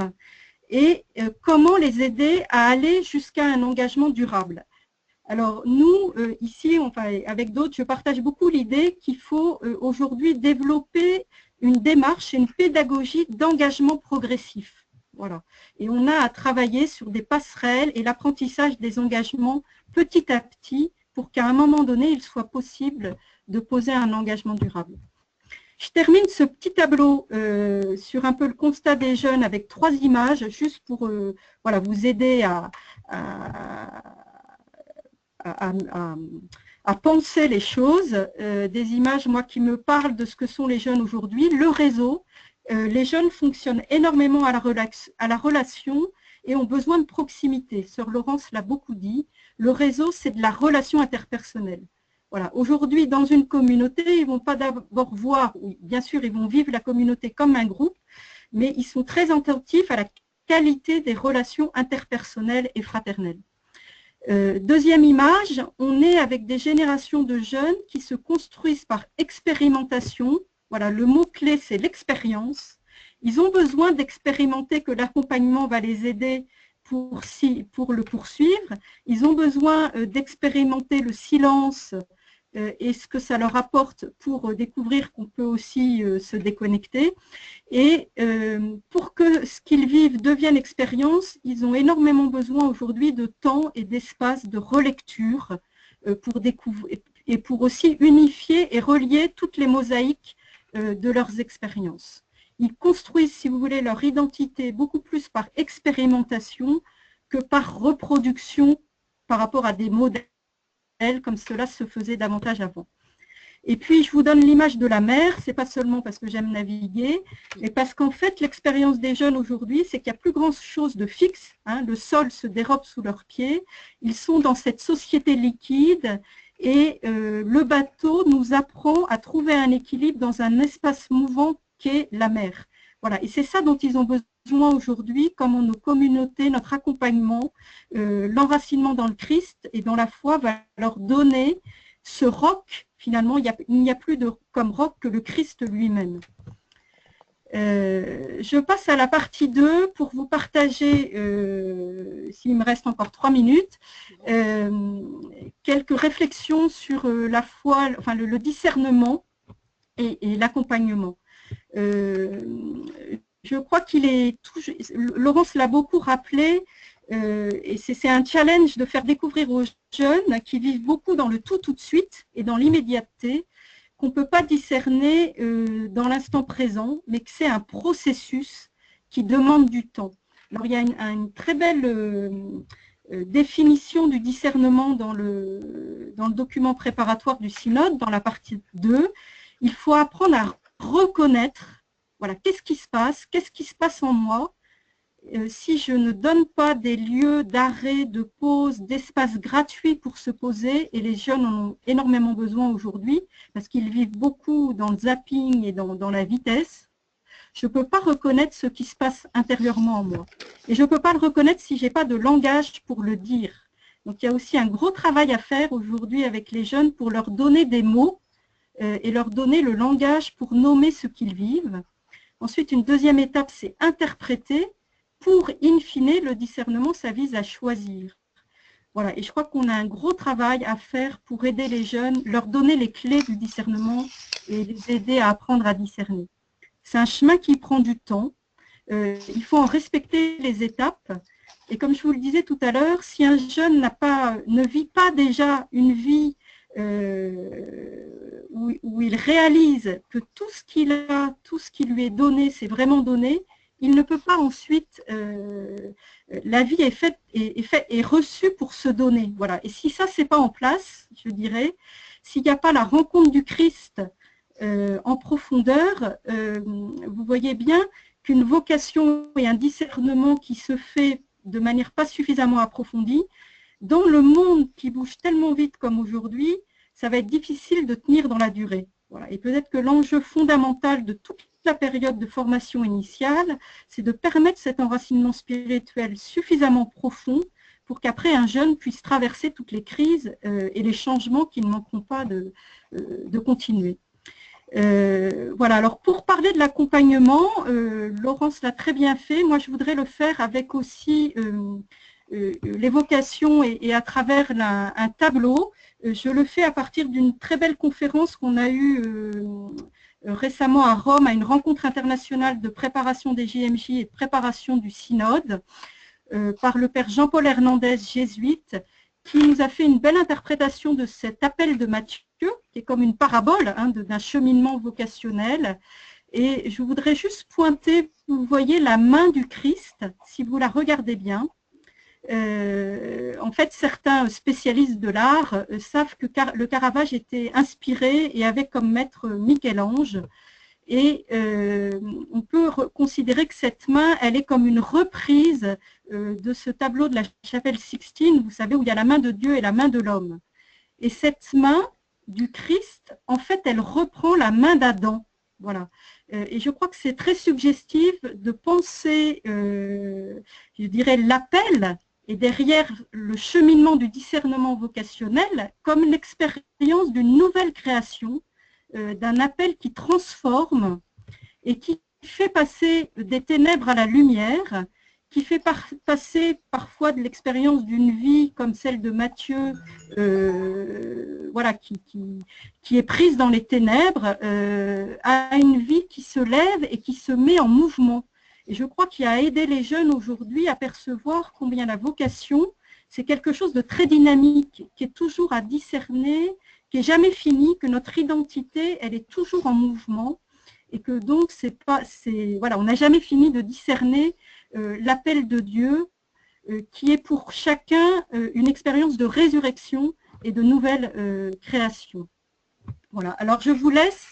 et comment les aider à aller jusqu'à un engagement durable. Alors nous, ici, enfin, avec d'autres, je partage beaucoup l'idée qu'il faut aujourd'hui développer une démarche et une pédagogie d'engagement progressif. Voilà. Et on a à travailler sur des passerelles et l'apprentissage des engagements petit à petit pour qu'à un moment donné, il soit possible de poser un engagement durable. Je termine ce petit tableau sur un peu le constat des jeunes avec 3 images, juste pour voilà, vous aider à penser les choses, des images moi qui me parlent de ce que sont les jeunes aujourd'hui. Le réseau, les jeunes fonctionnent énormément à la relation et ont besoin de proximité. Sœur Laurence l'a beaucoup dit, le réseau c'est de la relation interpersonnelle. Voilà. Aujourd'hui dans une communauté, ils ne vont pas d'abord voir, oui, bien sûr ils vont vivre la communauté comme un groupe, mais ils sont très attentifs à la qualité des relations interpersonnelles et fraternelles. Deuxième image, on est avec des générations de jeunes qui se construisent par expérimentation. Voilà, le mot-clé, c'est l'expérience. Ils ont besoin d'expérimenter que l'accompagnement va les aider pour le poursuivre. Ils ont besoin d'expérimenter le silence et ce que ça leur apporte pour découvrir qu'on peut aussi se déconnecter. Et pour que ce qu'ils vivent devienne expérience, ils ont énormément besoin aujourd'hui de temps et d'espace de relecture pour découvrir et pour aussi unifier et relier toutes les mosaïques de leurs expériences. Ils construisent, si vous voulez, leur identité beaucoup plus par expérimentation que par reproduction par rapport à des modèles comme cela se faisait davantage avant. Et puis, je vous donne l'image de la mer, c'est pas seulement parce que j'aime naviguer, mais parce qu'en fait, l'expérience des jeunes aujourd'hui, c'est qu'il n'y a plus grand-chose de fixe, hein, le sol se dérobe sous leurs pieds, ils sont dans cette société liquide et le bateau nous apprend à trouver un équilibre dans un espace mouvant qu'est la mer. Voilà, et c'est ça dont ils ont besoin aujourd'hui, comme nos communautés, notre accompagnement, l'enracinement dans le Christ et dans la foi va leur donner ce roc. Finalement, il n'y a plus comme roc que le Christ lui-même. Je passe à la partie 2 pour vous partager, s'il me reste encore 3 minutes, quelques réflexions sur la foi, enfin le discernement et l'accompagnement. Je crois qu'il est, Laurence l'a beaucoup rappelé, et c'est un challenge de faire découvrir aux jeunes qui vivent beaucoup dans le tout de suite et dans l'immédiateté, qu'on ne peut pas discerner dans l'instant présent, mais que c'est un processus qui demande du temps. Alors il y a une très belle définition du discernement dans le document préparatoire du synode, dans la partie 2. Il faut apprendre à reconnaître, voilà, qu'est-ce qui se passe en moi, si je ne donne pas des lieux d'arrêt, de pause, d'espace gratuit pour se poser, et les jeunes en ont énormément besoin aujourd'hui, parce qu'ils vivent beaucoup dans le zapping et dans la vitesse, je ne peux pas reconnaître ce qui se passe intérieurement en moi. Et je ne peux pas le reconnaître si je n'ai pas de langage pour le dire. Donc il y a aussi un gros travail à faire aujourd'hui avec les jeunes pour leur donner des mots et leur donner le langage pour nommer ce qu'ils vivent. Ensuite, une deuxième étape, c'est interpréter. pour, in fine, le discernement, ça vise à choisir. Voilà, et je crois qu'on a un gros travail à faire pour aider les jeunes, leur donner les clés du discernement et les aider à apprendre à discerner. C'est un chemin qui prend du temps. Il faut en respecter les étapes. Et comme je vous le disais tout à l'heure, si un jeune ne vit pas déjà une vie où il réalise que tout ce qu'il a, tout ce qui lui est donné, c'est vraiment donné, il ne peut pas ensuite, la vie est reçue pour se donner. Voilà. Et si ça, c'est pas en place, je dirais, s'il n'y a pas la rencontre du Christ en profondeur, vous voyez bien qu'une vocation et un discernement qui se fait de manière pas suffisamment approfondie, dans le monde qui bouge tellement vite comme aujourd'hui, ça va être difficile de tenir dans la durée. Voilà. Et peut-être que l'enjeu fondamental de toute la période de formation initiale, c'est de permettre cet enracinement spirituel suffisamment profond pour qu'après un jeune puisse traverser toutes les crises et les changements qui ne manqueront pas de continuer. Voilà, alors pour parler de l'accompagnement, Laurence l'a très bien fait. Moi, je voudrais le faire avec aussi l'évocation et à travers un tableau. Je le fais à partir d'une très belle conférence qu'on a eue récemment à Rome, à une rencontre internationale de préparation des JMJ et de préparation du synode, par le père Jean-Paul Hernandez, jésuite, qui nous a fait une belle interprétation de cet appel de Matthieu, qui est comme une parabole d'un cheminement vocationnel. Et je voudrais juste pointer, vous voyez la main du Christ, si vous la regardez bien. En fait, certains spécialistes de l'art savent que le Caravage était inspiré et avait comme maître Michel-Ange. Et on peut considérer que cette main, elle est comme une reprise de ce tableau de la chapelle Sixtine, vous savez, où il y a la main de Dieu et la main de l'homme. Et cette main du Christ, en fait, elle reprend la main d'Adam. Voilà. Et je crois que c'est très suggestif de penser, je dirais, l'appel et derrière le cheminement du discernement vocationnel comme l'expérience d'une nouvelle création, d'un appel qui transforme et qui fait passer des ténèbres à la lumière, qui fait passer parfois de l'expérience d'une vie comme celle de Matthieu, voilà, qui est prise dans les ténèbres, à une vie qui se lève et qui se met en mouvement. Et je crois qu'il y a à aider les jeunes aujourd'hui à percevoir combien la vocation, c'est quelque chose de très dynamique, qui est toujours à discerner, qui n'est jamais fini, que notre identité, elle est toujours en mouvement, et que donc, voilà, on n'a jamais fini de discerner l'appel de Dieu, qui est pour chacun une expérience de résurrection et de nouvelle création. Voilà, alors je vous laisse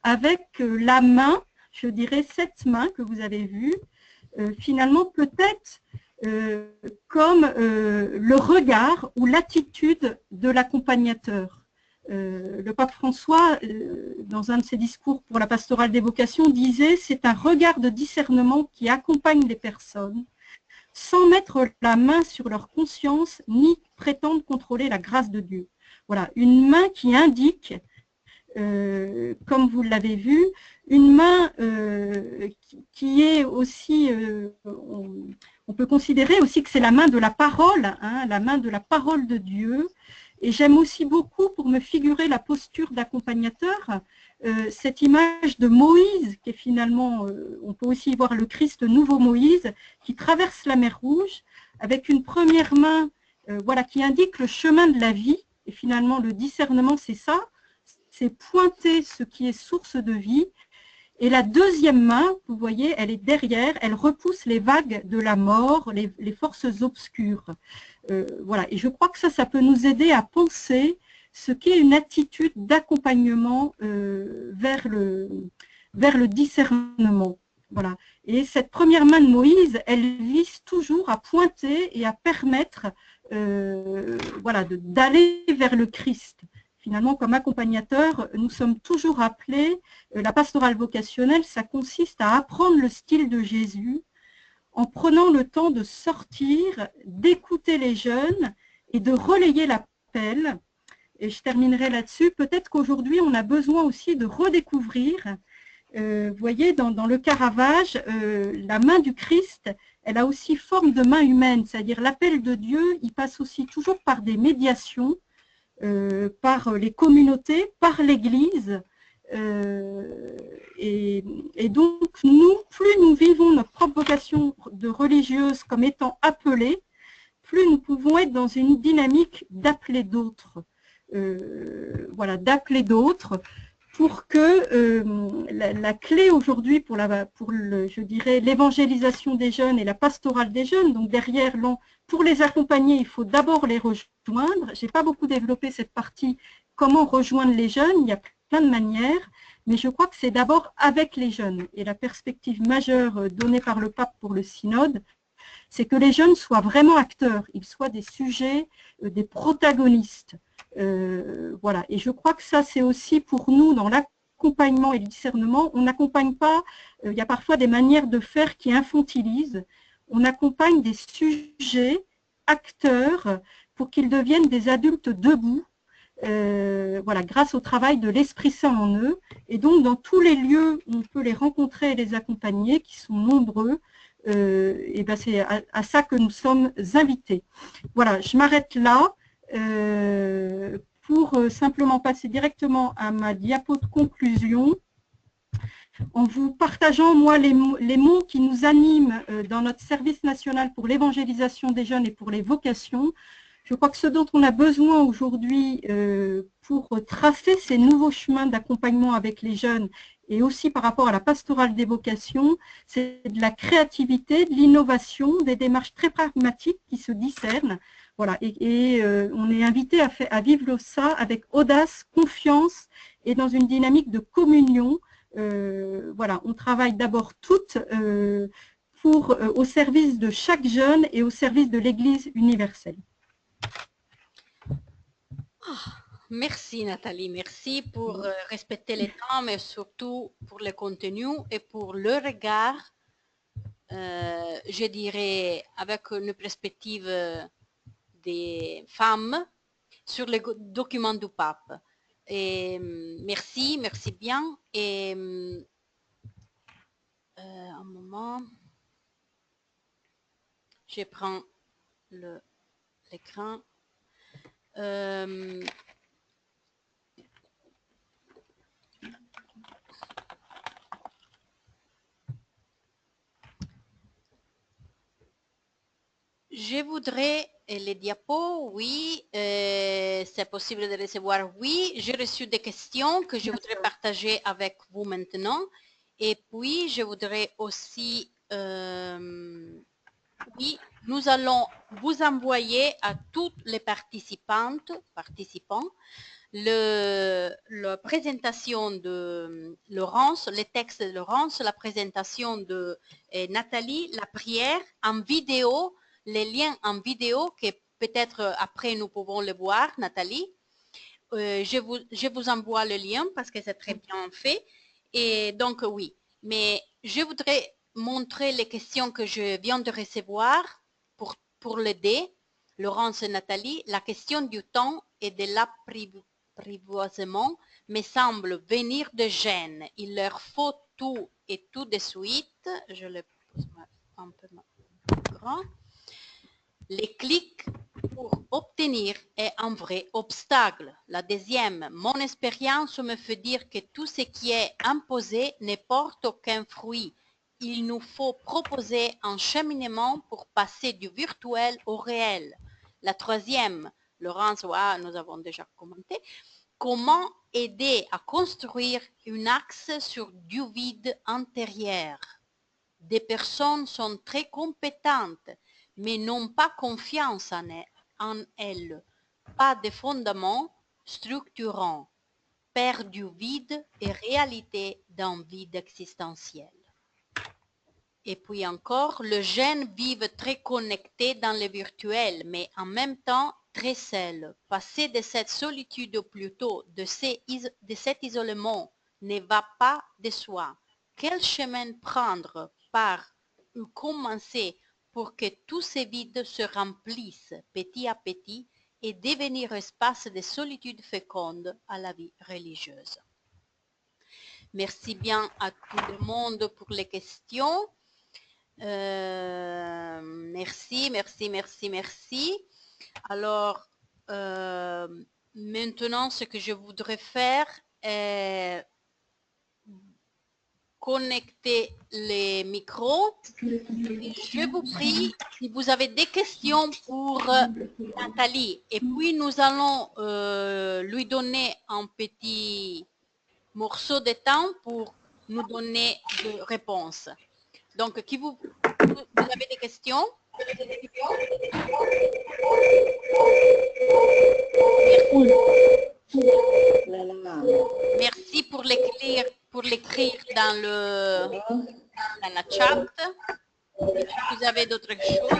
avec la main, je dirais cette main que vous avez vue, finalement peut-être comme le regard ou l'attitude de l'accompagnateur. Le pape François, dans un de ses discours pour la pastorale des vocations, disait « c'est un regard de discernement qui accompagne les personnes sans mettre la main sur leur conscience ni prétendre contrôler la grâce de Dieu ». Voilà, une main qui indique, comme vous l'avez vu, une main qui est aussi, on peut considérer aussi que c'est la main de la parole, la main de la parole de Dieu. Et j'aime aussi beaucoup, pour me figurer la posture d'accompagnateur, cette image de Moïse, qui est finalement, on peut aussi y voir le Christ nouveau Moïse, qui traverse la mer Rouge, avec une première main voilà, qui indique le chemin de la vie. Et finalement, le discernement, c'est ça, c'est pointer ce qui est source de vie. Et la deuxième main, vous voyez, elle est derrière, elle repousse les vagues de la mort, les forces obscures. Voilà. Et je crois que ça peut nous aider à penser ce qu'est une attitude d'accompagnement vers le discernement. Voilà. Et cette première main de Moïse, elle vise toujours à pointer et à permettre voilà, d'aller vers le Christ. Finalement, comme accompagnateur, nous sommes toujours appelés, la pastorale vocationnelle, ça consiste à apprendre le style de Jésus en prenant le temps de sortir, d'écouter les jeunes et de relayer l'appel. Et je terminerai là-dessus. Peut-être qu'aujourd'hui, on a besoin aussi de redécouvrir Vous voyez, dans le Caravage, la main du Christ, elle a aussi forme de main humaine, c'est-à-dire l'appel de Dieu, il passe aussi toujours par des médiations, par les communautés, par l'Église. Et donc, nous, plus nous vivons notre propre vocation de religieuse comme étant appelée, plus nous pouvons être dans une dynamique d'appeler d'autres. Voilà, d'appeler d'autres, pour que la clé aujourd'hui pour je dirais, l'évangélisation des jeunes et la pastorale des jeunes, donc derrière, pour les accompagner, il faut d'abord les rejoindre. Je n'ai pas beaucoup développé cette partie, comment rejoindre les jeunes, il y a plein de manières, mais je crois que c'est d'abord avec les jeunes. Et la perspective majeure donnée par le pape pour le synode, c'est que les jeunes soient vraiment acteurs, ils soient des sujets, des protagonistes. Voilà. Et je crois que ça, c'est aussi pour nous, dans l'accompagnement et le discernement, on n'accompagne pas, il y a parfois des manières de faire qui infantilisent, on accompagne des sujets, acteurs, pour qu'ils deviennent des adultes debout, voilà, grâce au travail de l'Esprit Saint en eux. Et donc, dans tous les lieux où on peut les rencontrer et les accompagner, qui sont nombreux, et ben c'est à ça que nous sommes invités. Voilà, je m'arrête là pour simplement passer directement à ma diapo de conclusion en vous partageant, moi, les mots qui nous animent dans notre service national pour l'évangélisation des jeunes et pour les vocations. Je crois que ce dont on a besoin aujourd'hui pour tracer ces nouveaux chemins d'accompagnement avec les jeunes et aussi par rapport à la pastorale des vocations, c'est de la créativité, de l'innovation, des démarches très pragmatiques qui se discernent. Voilà, et on est invité à vivre ça avec audace, confiance et dans une dynamique de communion. Voilà, on travaille d'abord toutes au service de chaque jeune et au service de l'Église universelle. Merci Nathalie, merci pour respecter les temps, mais surtout pour le contenu et pour le regard, je dirais, avec une perspective des femmes sur le document du pape. Et merci, merci bien. Et un moment, je prends l'écran. Je voudrais les diapos, oui, c'est possible de recevoir, oui. J'ai reçu des questions que je voudrais partager avec vous maintenant. Et puis, je voudrais aussi, oui, nous allons vous envoyer à toutes les participants, la présentation de Laurence, les textes de Laurence, la présentation de Nathalie, la prière en vidéo, les liens en vidéo que peut-être après nous pouvons le voir, Nathalie. Je vous envoie le lien parce que c'est très bien fait. Et donc oui, mais je voudrais montrer les questions que je viens de recevoir pour l'aider, Laurence et Nathalie. La question du temps et de l'apprivoisement me semble venir de Gênes. Il leur faut tout et tout de suite. Je le pose un peu grand. Les clics pour obtenir est un vrai obstacle. La deuxième, mon expérience me fait dire que tout ce qui est imposé ne porte aucun fruit. Il nous faut proposer un cheminement pour passer du virtuel au réel. La troisième, Laurence, nous avons déjà commenté, comment aider à construire un axe sur du vide intérieur. Des personnes sont très compétentes, mais n'ont pas confiance en elles, pas de fondements structurants, perdent du vide et réalité d'un vide existentiel. Et puis encore, les jeunes vivent très connectés dans le virtuel, mais en même temps très seuls. Passer de cette solitude ou plutôt de cet isolement ne va pas de soi. Quel chemin prendre, par où commencer pour que tous ces vides se remplissent petit à petit et devenir espace de solitude féconde à la vie religieuse. Merci bien à tout le monde pour les questions. Merci. Alors, maintenant, ce que je voudrais faire est connecter les micros. Et je vous prie, si vous avez des questions pour Nathalie, et puis nous allons lui donner un petit morceau de temps pour nous donner des réponses. Donc, vous avez des questions? Merci pour l'écrire dans la chat. Et si vous avez d'autres choses.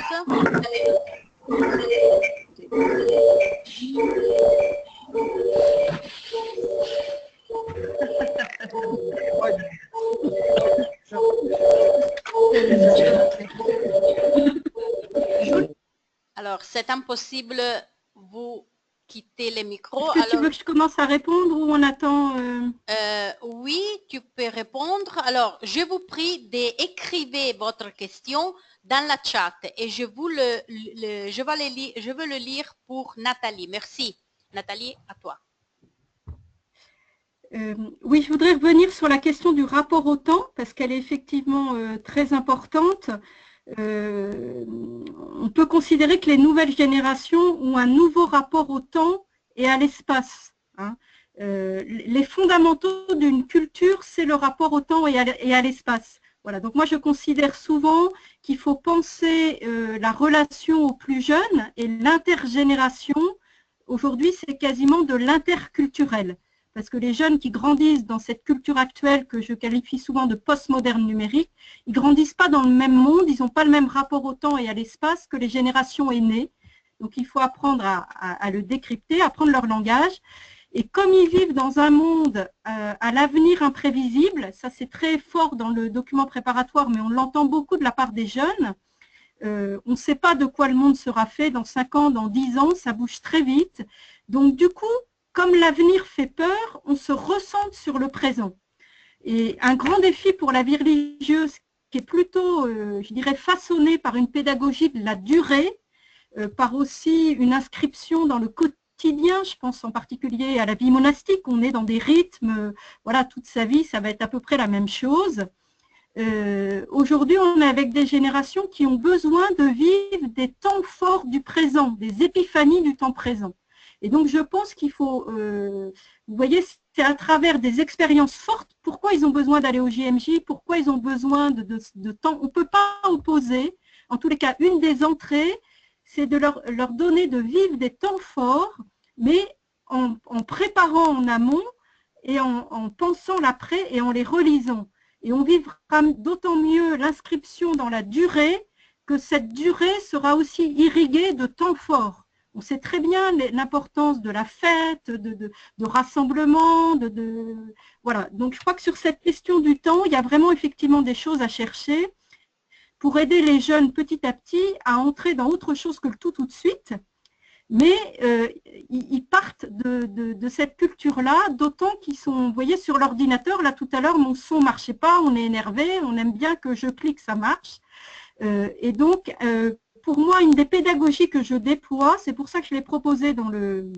Alors, c'est impossible, vous quittez les micros. Est-ce que tu veux que je commence à répondre ou on attend Oui, tu peux répondre. Alors, je vous prie d'écrire votre question dans la chat et je veux le lire pour Nathalie. Merci. Nathalie, à toi. Oui, je voudrais revenir sur la question du rapport au temps parce qu'elle est effectivement très importante. On peut considérer que les nouvelles générations ont un nouveau rapport au temps et à l'espace. Hein. Les fondamentaux d'une culture, c'est le rapport au temps et à l'espace. Voilà. Donc moi, je considère souvent qu'il faut penser la relation aux plus jeunes et l'intergénération. Aujourd'hui, c'est quasiment de l'interculturel. Parce que les jeunes qui grandissent dans cette culture actuelle que je qualifie souvent de postmoderne numérique, ils ne grandissent pas dans le même monde, ils n'ont pas le même rapport au temps et à l'espace que les générations aînées. Donc il faut apprendre à le décrypter, apprendre leur langage. Et comme ils vivent dans un monde à l'avenir imprévisible, ça c'est très fort dans le document préparatoire, mais on l'entend beaucoup de la part des jeunes, on ne sait pas de quoi le monde sera fait dans 5 ans, dans 10 ans, ça bouge très vite. Donc du coup, comme l'avenir fait peur, on se ressente sur le présent. Et un grand défi pour la vie religieuse, qui est plutôt, je dirais, façonnée par une pédagogie de la durée, par aussi une inscription dans le quotidien, je pense en particulier à la vie monastique, on est dans des rythmes, voilà, toute sa vie, ça va être à peu près la même chose. Aujourd'hui, on est avec des générations qui ont besoin de vivre des temps forts du présent, des épiphanies du temps présent. Et donc, je pense qu'il faut, vous voyez, c'est à travers des expériences fortes, pourquoi ils ont besoin d'aller au JMJ, pourquoi ils ont besoin de temps. On ne peut pas opposer, en tous les cas, une des entrées, c'est de leur donner de vivre des temps forts, mais en préparant en amont et en pensant l'après et en les relisant. Et on vivra d'autant mieux l'inscription dans la durée que cette durée sera aussi irriguée de temps forts. On sait très bien l'importance de la fête, de rassemblement, voilà. Donc, je crois que sur cette question du temps, il y a vraiment effectivement des choses à chercher pour aider les jeunes petit à petit à entrer dans autre chose que le tout de suite. Mais ils partent de cette culture-là, d'autant qu'ils sont, vous voyez, sur l'ordinateur, là tout à l'heure, mon son ne marchait pas, on est énervé, on aime bien que je clique, ça marche. Et donc, pour moi, une des pédagogies que je déploie, c'est pour ça que je l'ai proposé dans le...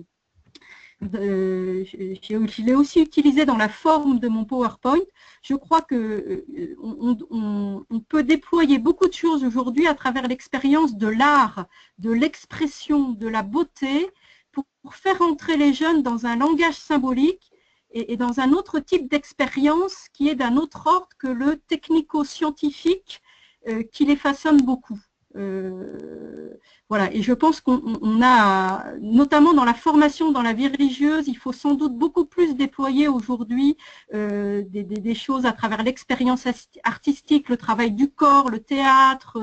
je l'ai aussi utilisé dans la forme de mon PowerPoint. Je crois qu'on peut déployer beaucoup de choses aujourd'hui à travers l'expérience de l'art, de l'expression, de la beauté, pour faire entrer les jeunes dans un langage symbolique et dans un autre type d'expérience qui est d'un autre ordre que le technico-scientifique qui les façonne beaucoup. Voilà, et je pense qu'on a, notamment dans la formation dans la vie religieuse, il faut sans doute beaucoup plus déployer aujourd'hui des choses à travers l'expérience artistique, le travail du corps, le théâtre,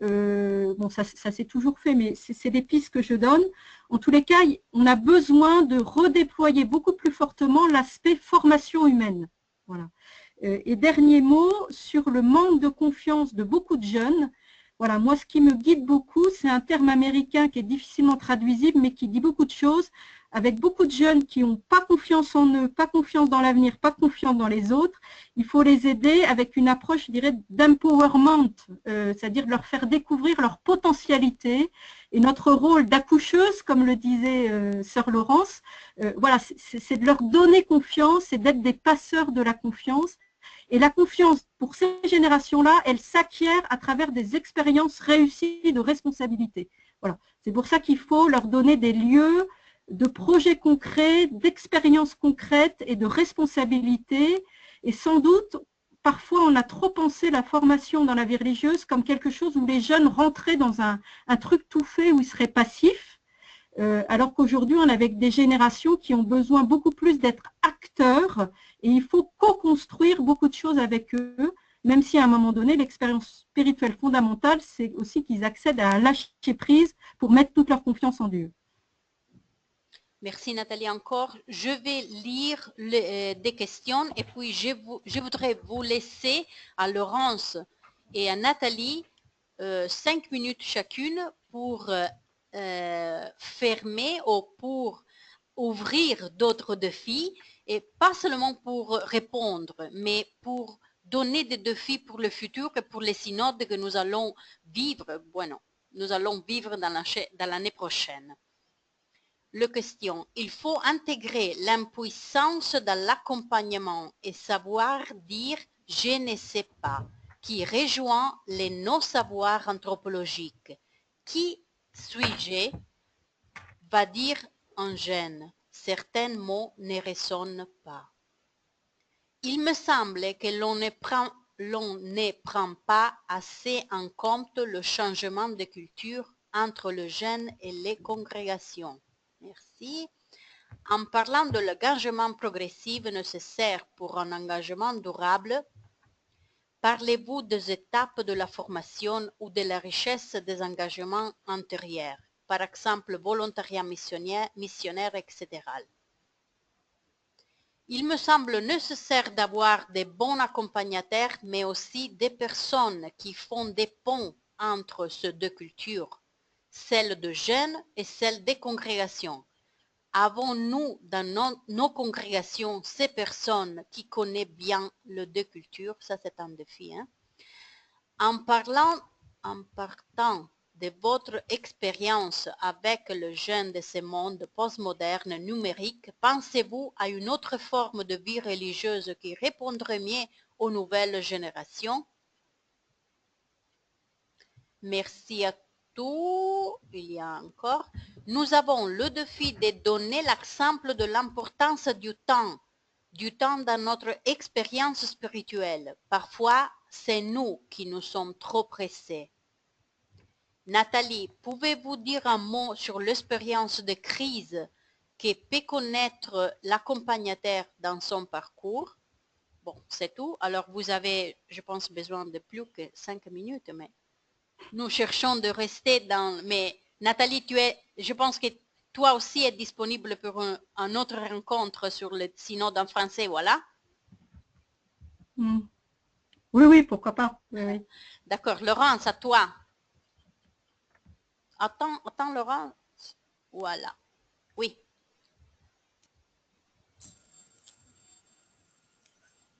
bon ça s'est toujours fait, mais c'est des pistes que je donne. En tous les cas, on a besoin de redéployer beaucoup plus fortement l'aspect formation humaine. Voilà. Et dernier mot, sur le manque de confiance de beaucoup de jeunes. Voilà, moi, ce qui me guide beaucoup, c'est un terme américain qui est difficilement traduisible, mais qui dit beaucoup de choses, avec beaucoup de jeunes qui n'ont pas confiance en eux, pas confiance dans l'avenir, pas confiance dans les autres. Il faut les aider avec une approche, je dirais, d'empowerment, c'est-à-dire de leur faire découvrir leur potentialité. Et notre rôle d'accoucheuse, comme le disait Sœur Laurence, voilà, c'est de leur donner confiance et d'être des passeurs de la confiance. Et la confiance, pour ces générations-là, elle s'acquiert à travers des expériences réussies de responsabilité. Voilà. C'est pour ça qu'il faut leur donner des lieux de projets concrets, d'expériences concrètes et de responsabilité. Et sans doute, parfois, on a trop pensé la formation dans la vie religieuse comme quelque chose où les jeunes rentraient dans un truc tout fait, où ils seraient passifs. Alors qu'aujourd'hui, on est avec des générations qui ont besoin beaucoup plus d'être acteurs et il faut co-construire beaucoup de choses avec eux, même si à un moment donné, l'expérience spirituelle fondamentale, c'est aussi qu'ils accèdent à lâcher prise pour mettre toute leur confiance en Dieu. Merci Nathalie encore. Je vais lire des questions et puis je voudrais vous laisser à Laurence et à Nathalie 5 minutes chacune pour fermer ou pour ouvrir d'autres défis et pas seulement pour répondre, mais pour donner des défis pour le futur et pour les synodes que nous allons vivre, nous allons vivre dans l'année prochaine. La question, il faut intégrer l'impuissance dans l'accompagnement et savoir dire « je ne sais pas » qui rejoint les non-savoirs anthropologiques. Qui suis-je va dire en gêne. Certains mots ne résonnent pas. Il me semble que l'on ne prend pas assez en compte le changement de culture entre le jeune et les congrégations. Merci. En parlant de l'engagement progressif nécessaire pour un engagement durable, parlez-vous des étapes de la formation ou de la richesse des engagements antérieurs, par exemple volontariat missionnaire, etc. Il me semble nécessaire d'avoir des bons accompagnateurs, mais aussi des personnes qui font des ponts entre ces deux cultures, celle de jeunes et celle des congrégations. Avons-nous dans nos congrégations ces personnes qui connaissent bien les deux cultures? Ça, c'est un défi. Hein? En partant de votre expérience avec le jeune de ce monde postmoderne numérique, pensez-vous à une autre forme de vie religieuse qui répondrait mieux aux nouvelles générations? Merci à tous. Il y a encore. Nous avons le défi de donner l'exemple de l'importance du temps dans notre expérience spirituelle. Parfois, c'est nous qui nous sommes trop pressés. Nathalie, pouvez-vous dire un mot sur l'expérience de crise que peut connaître l'accompagnateur dans son parcours? Bon, c'est tout. Alors, vous avez, je pense, besoin de plus que 5 minutes, mais nous cherchons de rester dans... Mais Nathalie, je pense que toi aussi es disponible pour une autre rencontre sur le synode en français, voilà? Oui, pourquoi pas. Oui. D'accord. Laurence, à toi. Attends, Laurence. Voilà. Oui.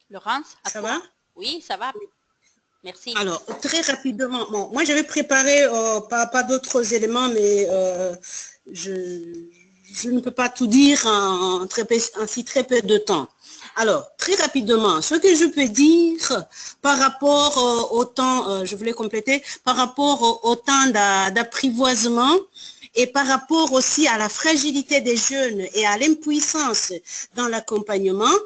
Laurence, à ça toi. Va? Oui, ça va. Merci. Alors, très rapidement, bon, moi j'avais préparé pas d'autres éléments, mais je ne peux pas tout dire en si très peu de temps. Alors, très rapidement, ce que je peux dire par rapport au temps, je voulais compléter, par rapport au temps d'apprivoisement et par rapport aussi à la fragilité des jeunes et à l'impuissance dans l'accompagnement,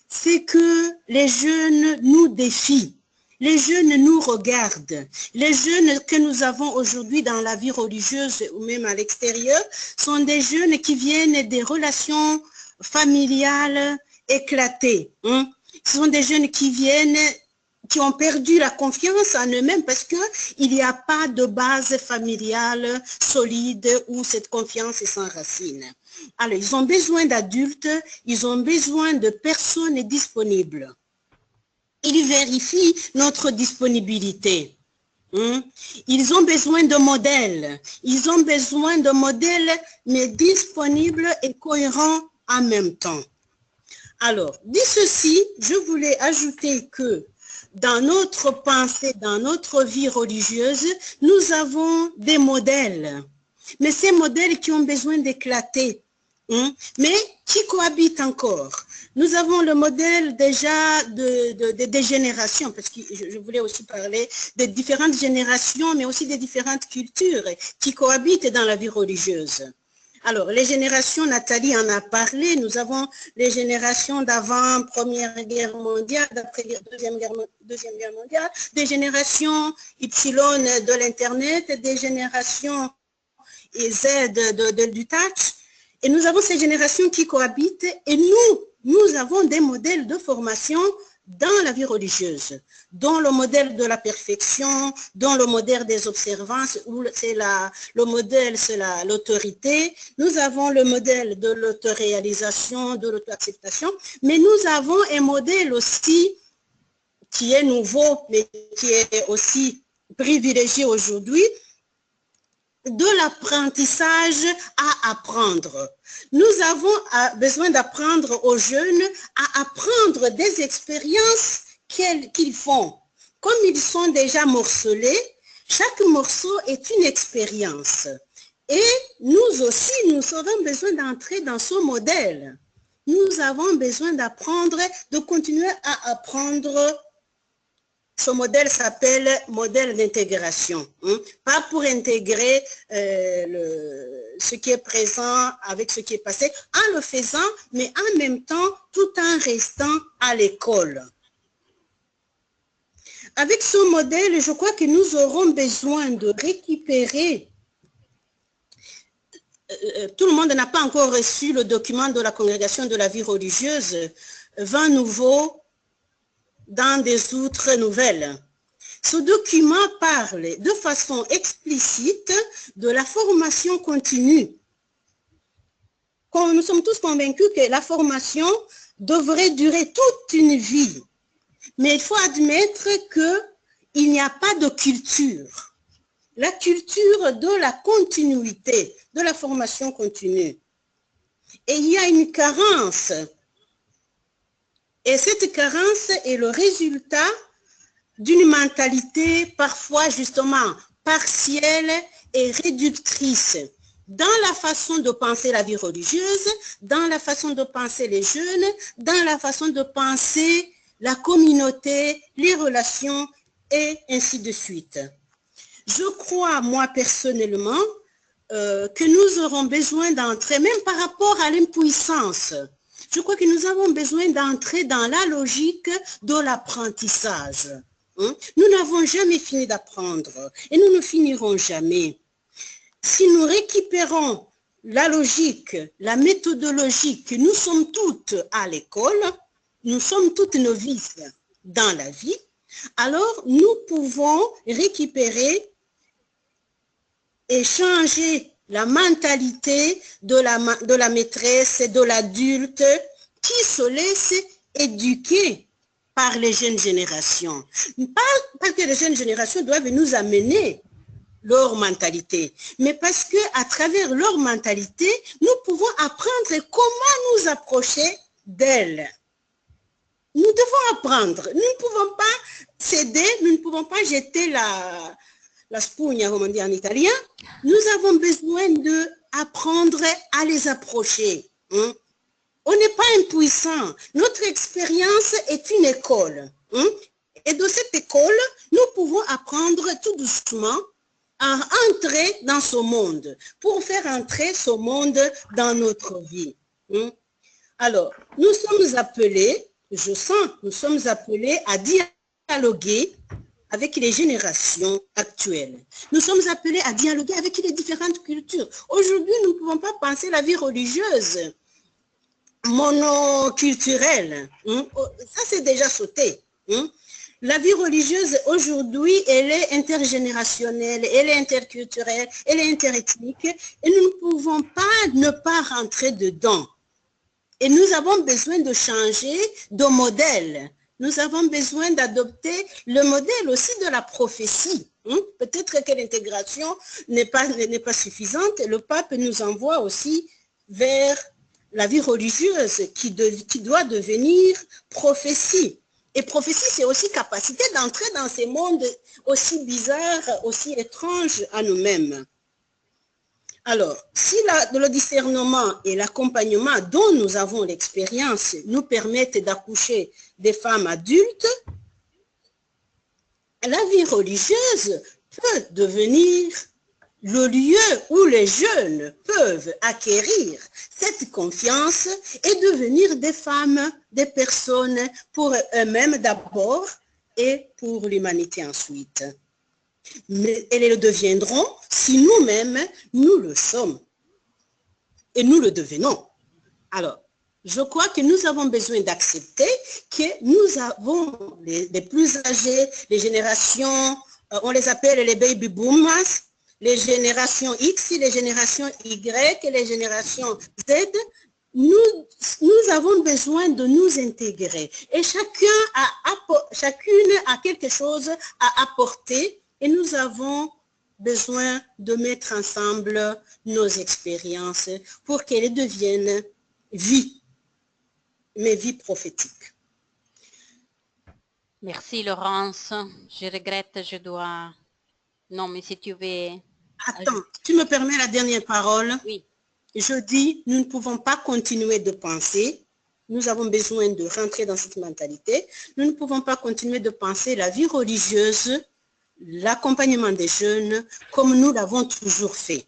c'est que les jeunes nous défient. Les jeunes nous regardent. Les jeunes que nous avons aujourd'hui dans la vie religieuse ou même à l'extérieur sont des jeunes qui viennent des relations familiales éclatées. Ce sont des jeunes qui ont perdu la confiance en eux-mêmes parce qu'il n'y a pas de base familiale solide où cette confiance s'enracine. Alors, ils ont besoin d'adultes, ils ont besoin de personnes disponibles. Il vérifie notre disponibilité. Ils ont besoin de modèles. Ils ont besoin de modèles, mais disponibles et cohérents en même temps. Alors, dit ceci, je voulais ajouter que dans notre pensée, dans notre vie religieuse, nous avons des modèles. Mais ces modèles qui ont besoin d'éclater, mais qui cohabitent encore. Nous avons le modèle déjà des générations, parce que je voulais aussi parler de différentes générations, mais aussi des différentes cultures qui cohabitent dans la vie religieuse. Alors, les générations, Nathalie en a parlé, nous avons les générations d'avant Première Guerre mondiale, d'après Deuxième Guerre mondiale, des générations Y de l'Internet, des générations Z du touch, et nous avons ces générations qui cohabitent, et nous avons des modèles de formation dans la vie religieuse, dont le modèle de la perfection, dont le modèle des observances, où le modèle c'est l'autorité, nous avons le modèle de l'autoréalisation, de l'auto-acceptation, mais nous avons un modèle aussi qui est nouveau, mais qui est aussi privilégié aujourd'hui, de l'apprentissage à apprendre. Nous avons besoin d'apprendre aux jeunes à apprendre des expériences qu'ils font. Comme ils sont déjà morcelés, chaque morceau est une expérience. Et nous aussi, nous aurons besoin d'entrer dans ce modèle. Nous avons besoin d'apprendre, de continuer à apprendre. Ce modèle s'appelle modèle d'intégration. Pas pour intégrer ce qui est présent avec ce qui est passé, en le faisant, mais en même temps, tout en restant à l'école. Avec ce modèle, je crois que nous aurons besoin de récupérer. Tout le monde n'a pas encore reçu le document de la Congrégation de la vie religieuse, 20 nouveaux dans des outres nouvelles. Ce document parle de façon explicite de la formation continue. Nous sommes tous convaincus que la formation devrait durer toute une vie. Mais il faut admettre qu'il n'y a pas de culture. La culture de la continuité, de la formation continue. Et il y a une carence. Et cette carence est le résultat d'une mentalité parfois justement partielle et réductrice dans la façon de penser la vie religieuse, dans la façon de penser les jeunes, dans la façon de penser la communauté, les relations et ainsi de suite. Je crois, moi personnellement, que nous aurons besoin d'entrer, même par rapport à l'impuissance, je crois que nous avons besoin d'entrer dans la logique de l'apprentissage. Nous n'avons jamais fini d'apprendre et nous ne finirons jamais. Si nous récupérons la logique, la méthodologie que nous sommes toutes à l'école, nous sommes toutes novices dans la vie, alors nous pouvons récupérer et changer la mentalité de la maîtresse et de l'adulte qui se laisse éduquer par les jeunes générations. Pas que les jeunes générations doivent nous amener leur mentalité, mais parce qu'à travers leur mentalité, nous pouvons apprendre comment nous approcher d'elles. Nous devons apprendre. Nous ne pouvons pas céder, nous ne pouvons pas jeter la spugna, comme on dit en italien. Nous avons besoin d'apprendre à les approcher. On n'est pas impuissant. Notre expérience est une école. Et de cette école, nous pouvons apprendre tout doucement à entrer dans ce monde, pour faire entrer ce monde dans notre vie. Alors, nous sommes appelés, nous sommes appelés à dialoguer avec les générations actuelles. Nous sommes appelés à dialoguer avec les différentes cultures. Aujourd'hui, nous ne pouvons pas penser la vie religieuse monoculturelle. Ça, c'est déjà sauté. La vie religieuse, aujourd'hui, elle est intergénérationnelle, elle est interculturelle, elle est interethnique, et nous ne pouvons pas ne pas rentrer dedans. Et nous avons besoin de changer de modèle. Nous avons besoin d'adopter le modèle aussi de la prophétie. Peut-être que l'intégration n'est pas suffisante. Le pape nous envoie aussi vers la vie religieuse qui doit devenir prophétie. Et prophétie, c'est aussi capacité d'entrer dans ces mondes aussi bizarres, aussi étranges à nous-mêmes. Alors, si le discernement et l'accompagnement dont nous avons l'expérience nous permettent d'accoucher des femmes adultes, la vie religieuse peut devenir le lieu où les jeunes peuvent acquérir cette confiance et devenir des femmes, des personnes pour eux-mêmes d'abord et pour l'humanité ensuite. Mais elles le deviendront si nous-mêmes, nous le sommes. Et nous le devenons. Alors, je crois que nous avons besoin d'accepter que nous avons les plus âgés, les générations, on les appelle les baby boomers, les générations X, les générations Y et les générations Z. Nous avons besoin de nous intégrer. Et chacune a quelque chose à apporter et nous avons besoin de mettre ensemble nos expériences pour qu'elles deviennent vie, mais vie prophétique. Merci Laurence. Je regrette, je dois... Non, mais si tu veux... Attends, tu me permets la dernière parole? Oui. Je dis, nous ne pouvons pas continuer de penser. Nous avons besoin de rentrer dans cette mentalité. Nous ne pouvons pas continuer de penser la vie religieuse, l'accompagnement des jeunes, comme nous l'avons toujours fait.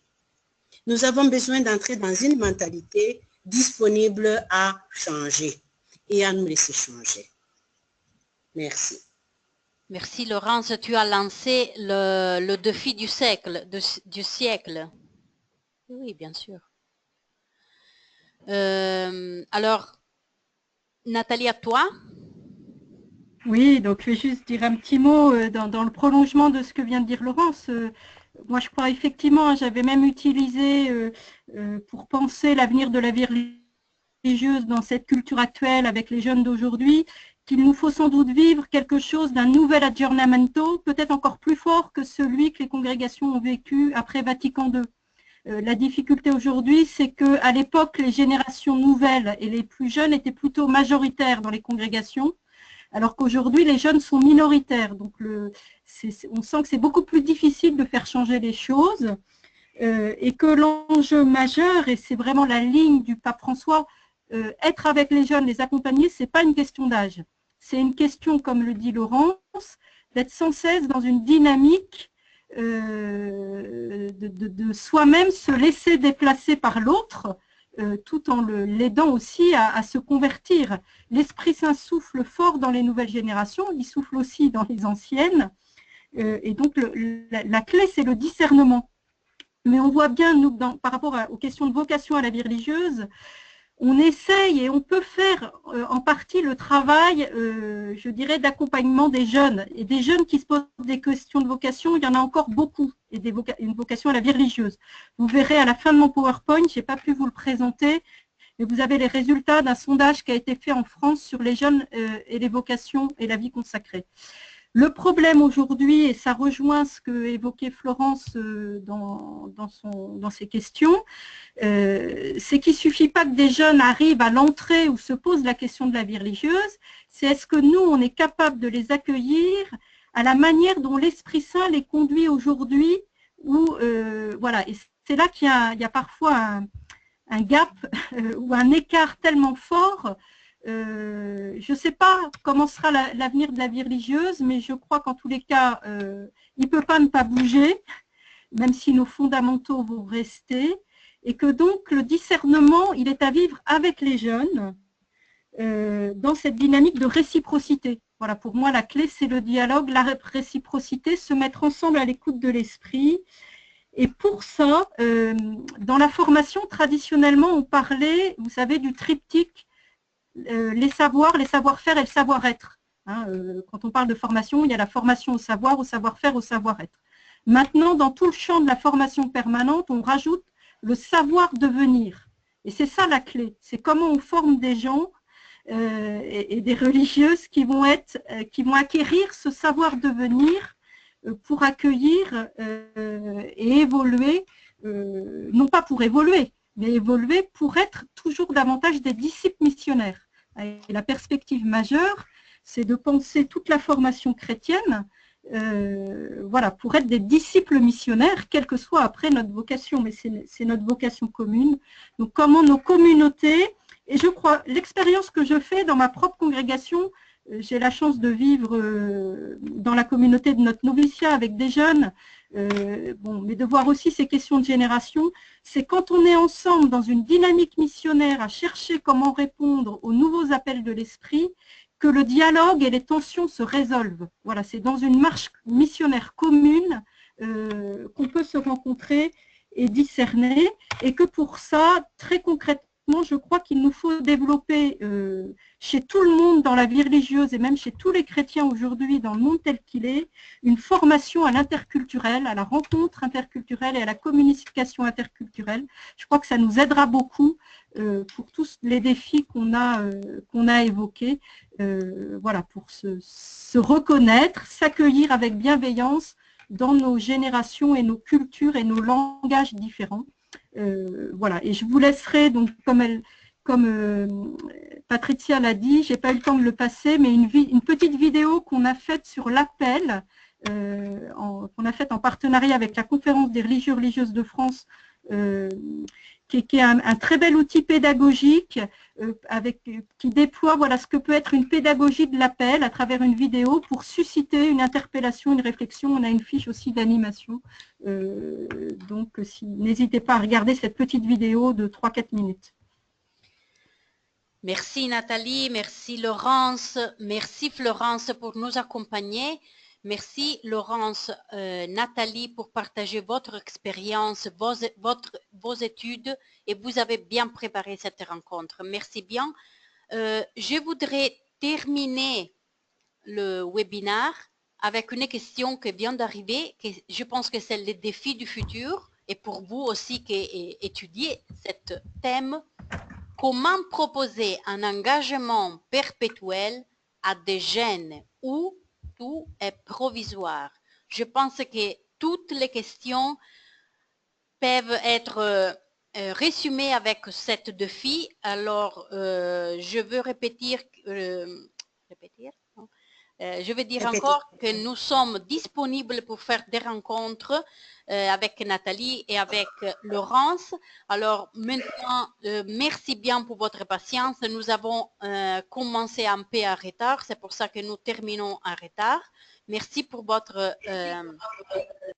Nous avons besoin d'entrer dans une mentalité disponible à changer et à nous laisser changer. Merci. Merci Laurence, tu as lancé le défi du siècle. Oui, bien sûr. Alors, Nathalie, à toi. Oui, donc je vais juste dire un petit mot dans le prolongement de ce que vient de dire Laurence. Moi, je crois effectivement, j'avais même utilisé pour penser l'avenir de la vie religieuse dans cette culture actuelle avec les jeunes d'aujourd'hui, qu'il nous faut sans doute vivre quelque chose d'un nouvel aggiornamento, peut-être encore plus fort que celui que les congrégations ont vécu après Vatican II. La difficulté aujourd'hui, c'est qu'à l'époque, les générations nouvelles et les plus jeunes étaient plutôt majoritaires dans les congrégations, alors qu'aujourd'hui, les jeunes sont minoritaires. Donc, on sent que c'est beaucoup plus difficile de faire changer les choses et que l'enjeu majeur, et c'est vraiment la ligne du pape François, être avec les jeunes, les accompagner, ce n'est pas une question d'âge. C'est une question, comme le dit Laurence, d'être sans cesse dans une dynamique de soi-même se laisser déplacer par l'autre, tout en l'aidant aussi à se convertir. L'Esprit Saint souffle fort dans les nouvelles générations, il souffle aussi dans les anciennes, et donc la clé, c'est le discernement. Mais on voit bien, nous, par rapport aux questions de vocation à la vie religieuse, on essaye et on peut faire en partie le travail, je dirais, d'accompagnement des jeunes. Et des jeunes qui se posent des questions de vocation, il y en a encore beaucoup, et une vocation à la vie religieuse. Vous verrez à la fin de mon PowerPoint, je n'ai pas pu vous le présenter, mais vous avez les résultats d'un sondage qui a été fait en France sur les jeunes et les vocations et la vie consacrée. Le problème aujourd'hui, et ça rejoint ce que évoquait Florence dans ses questions, c'est qu'il ne suffit pas que des jeunes arrivent à l'entrée ou se posent la question de la vie religieuse, c'est est-ce que nous, on est capable de les accueillir à la manière dont l'Esprit Saint les conduit aujourd'hui, voilà, et c'est là qu'il y a parfois un gap ou un écart tellement fort. Je ne sais pas comment sera l'avenir de la vie religieuse, mais je crois qu'en tous les cas, il ne peut pas ne pas bouger, même si nos fondamentaux vont rester, et que donc le discernement, il est à vivre avec les jeunes dans cette dynamique de réciprocité. Voilà, pour moi, la clé, c'est le dialogue, la réciprocité, se mettre ensemble à l'écoute de l'esprit. Et pour ça, dans la formation, traditionnellement, on parlait, vous savez, du triptyque les savoirs, les savoir-faire et le savoir-être. Quand on parle de formation, il y a la formation au savoir, au savoir-faire, au savoir-être. Maintenant, dans tout le champ de la formation permanente, on rajoute le savoir-devenir. Et c'est ça la clé. C'est comment on forme des gens et des religieuses qui vont acquérir ce savoir-devenir pour accueillir et évoluer, non pas pour évoluer, mais évoluer pour être toujours davantage des disciples missionnaires. Et la perspective majeure, c'est de penser toute la formation chrétienne voilà, pour être des disciples missionnaires, quelle que soit après notre vocation, mais c'est notre vocation commune. Donc comment nos communautés, et je crois, l'expérience que je fais dans ma propre congrégation, j'ai la chance de vivre dans la communauté de notre noviciat avec des jeunes, bon, mais de voir aussi ces questions de génération, c'est quand on est ensemble dans une dynamique missionnaire à chercher comment répondre aux nouveaux appels de l'esprit, que le dialogue et les tensions se résolvent. Voilà, c'est dans une marche missionnaire commune qu'on peut se rencontrer et discerner, et que pour ça, très concrètement, je crois qu'il nous faut développer chez tout le monde dans la vie religieuse et même chez tous les chrétiens aujourd'hui dans le monde tel qu'il est, une formation à l'interculturel, à la rencontre interculturelle et à la communication interculturelle. Je crois que ça nous aidera beaucoup pour tous les défis qu'on a évoqués, voilà, pour se reconnaître, s'accueillir avec bienveillance dans nos générations et nos cultures et nos langages différents. Voilà, et je vous laisserai, donc, comme Patricia l'a dit, je n'ai pas eu le temps de le passer, mais une petite vidéo qu'on a faite sur l'appel, qu'on a faite en partenariat avec la Conférence des religieuses de France, qui est un très bel outil pédagogique qui déploie voilà, ce que peut être une pédagogie de l'appel à travers une vidéo pour susciter une interpellation, une réflexion. On a une fiche aussi d'animation. Donc, n'hésitez pas à regarder cette petite vidéo de 3-4 minutes. Merci Nathalie, merci Laurence, merci Florence pour nous accompagner. Merci Laurence, Nathalie pour partager votre expérience, vos études, et vous avez bien préparé cette rencontre. Merci bien. Je voudrais terminer le webinaire avec une question qui vient d'arriver, je pense que c'est le défi du futur, et pour vous aussi qui étudiez ce thème, comment proposer un engagement perpétuel à des jeunes où tout est provisoire. Je pense que toutes les questions peuvent être résumées avec cette défi. Alors, je veux je veux dire encore que nous sommes disponibles pour faire des rencontres avec Nathalie et avec Laurence. Alors maintenant, merci bien pour votre patience. Nous avons commencé un peu en retard, c'est pour ça que nous terminons en retard. Merci pour votre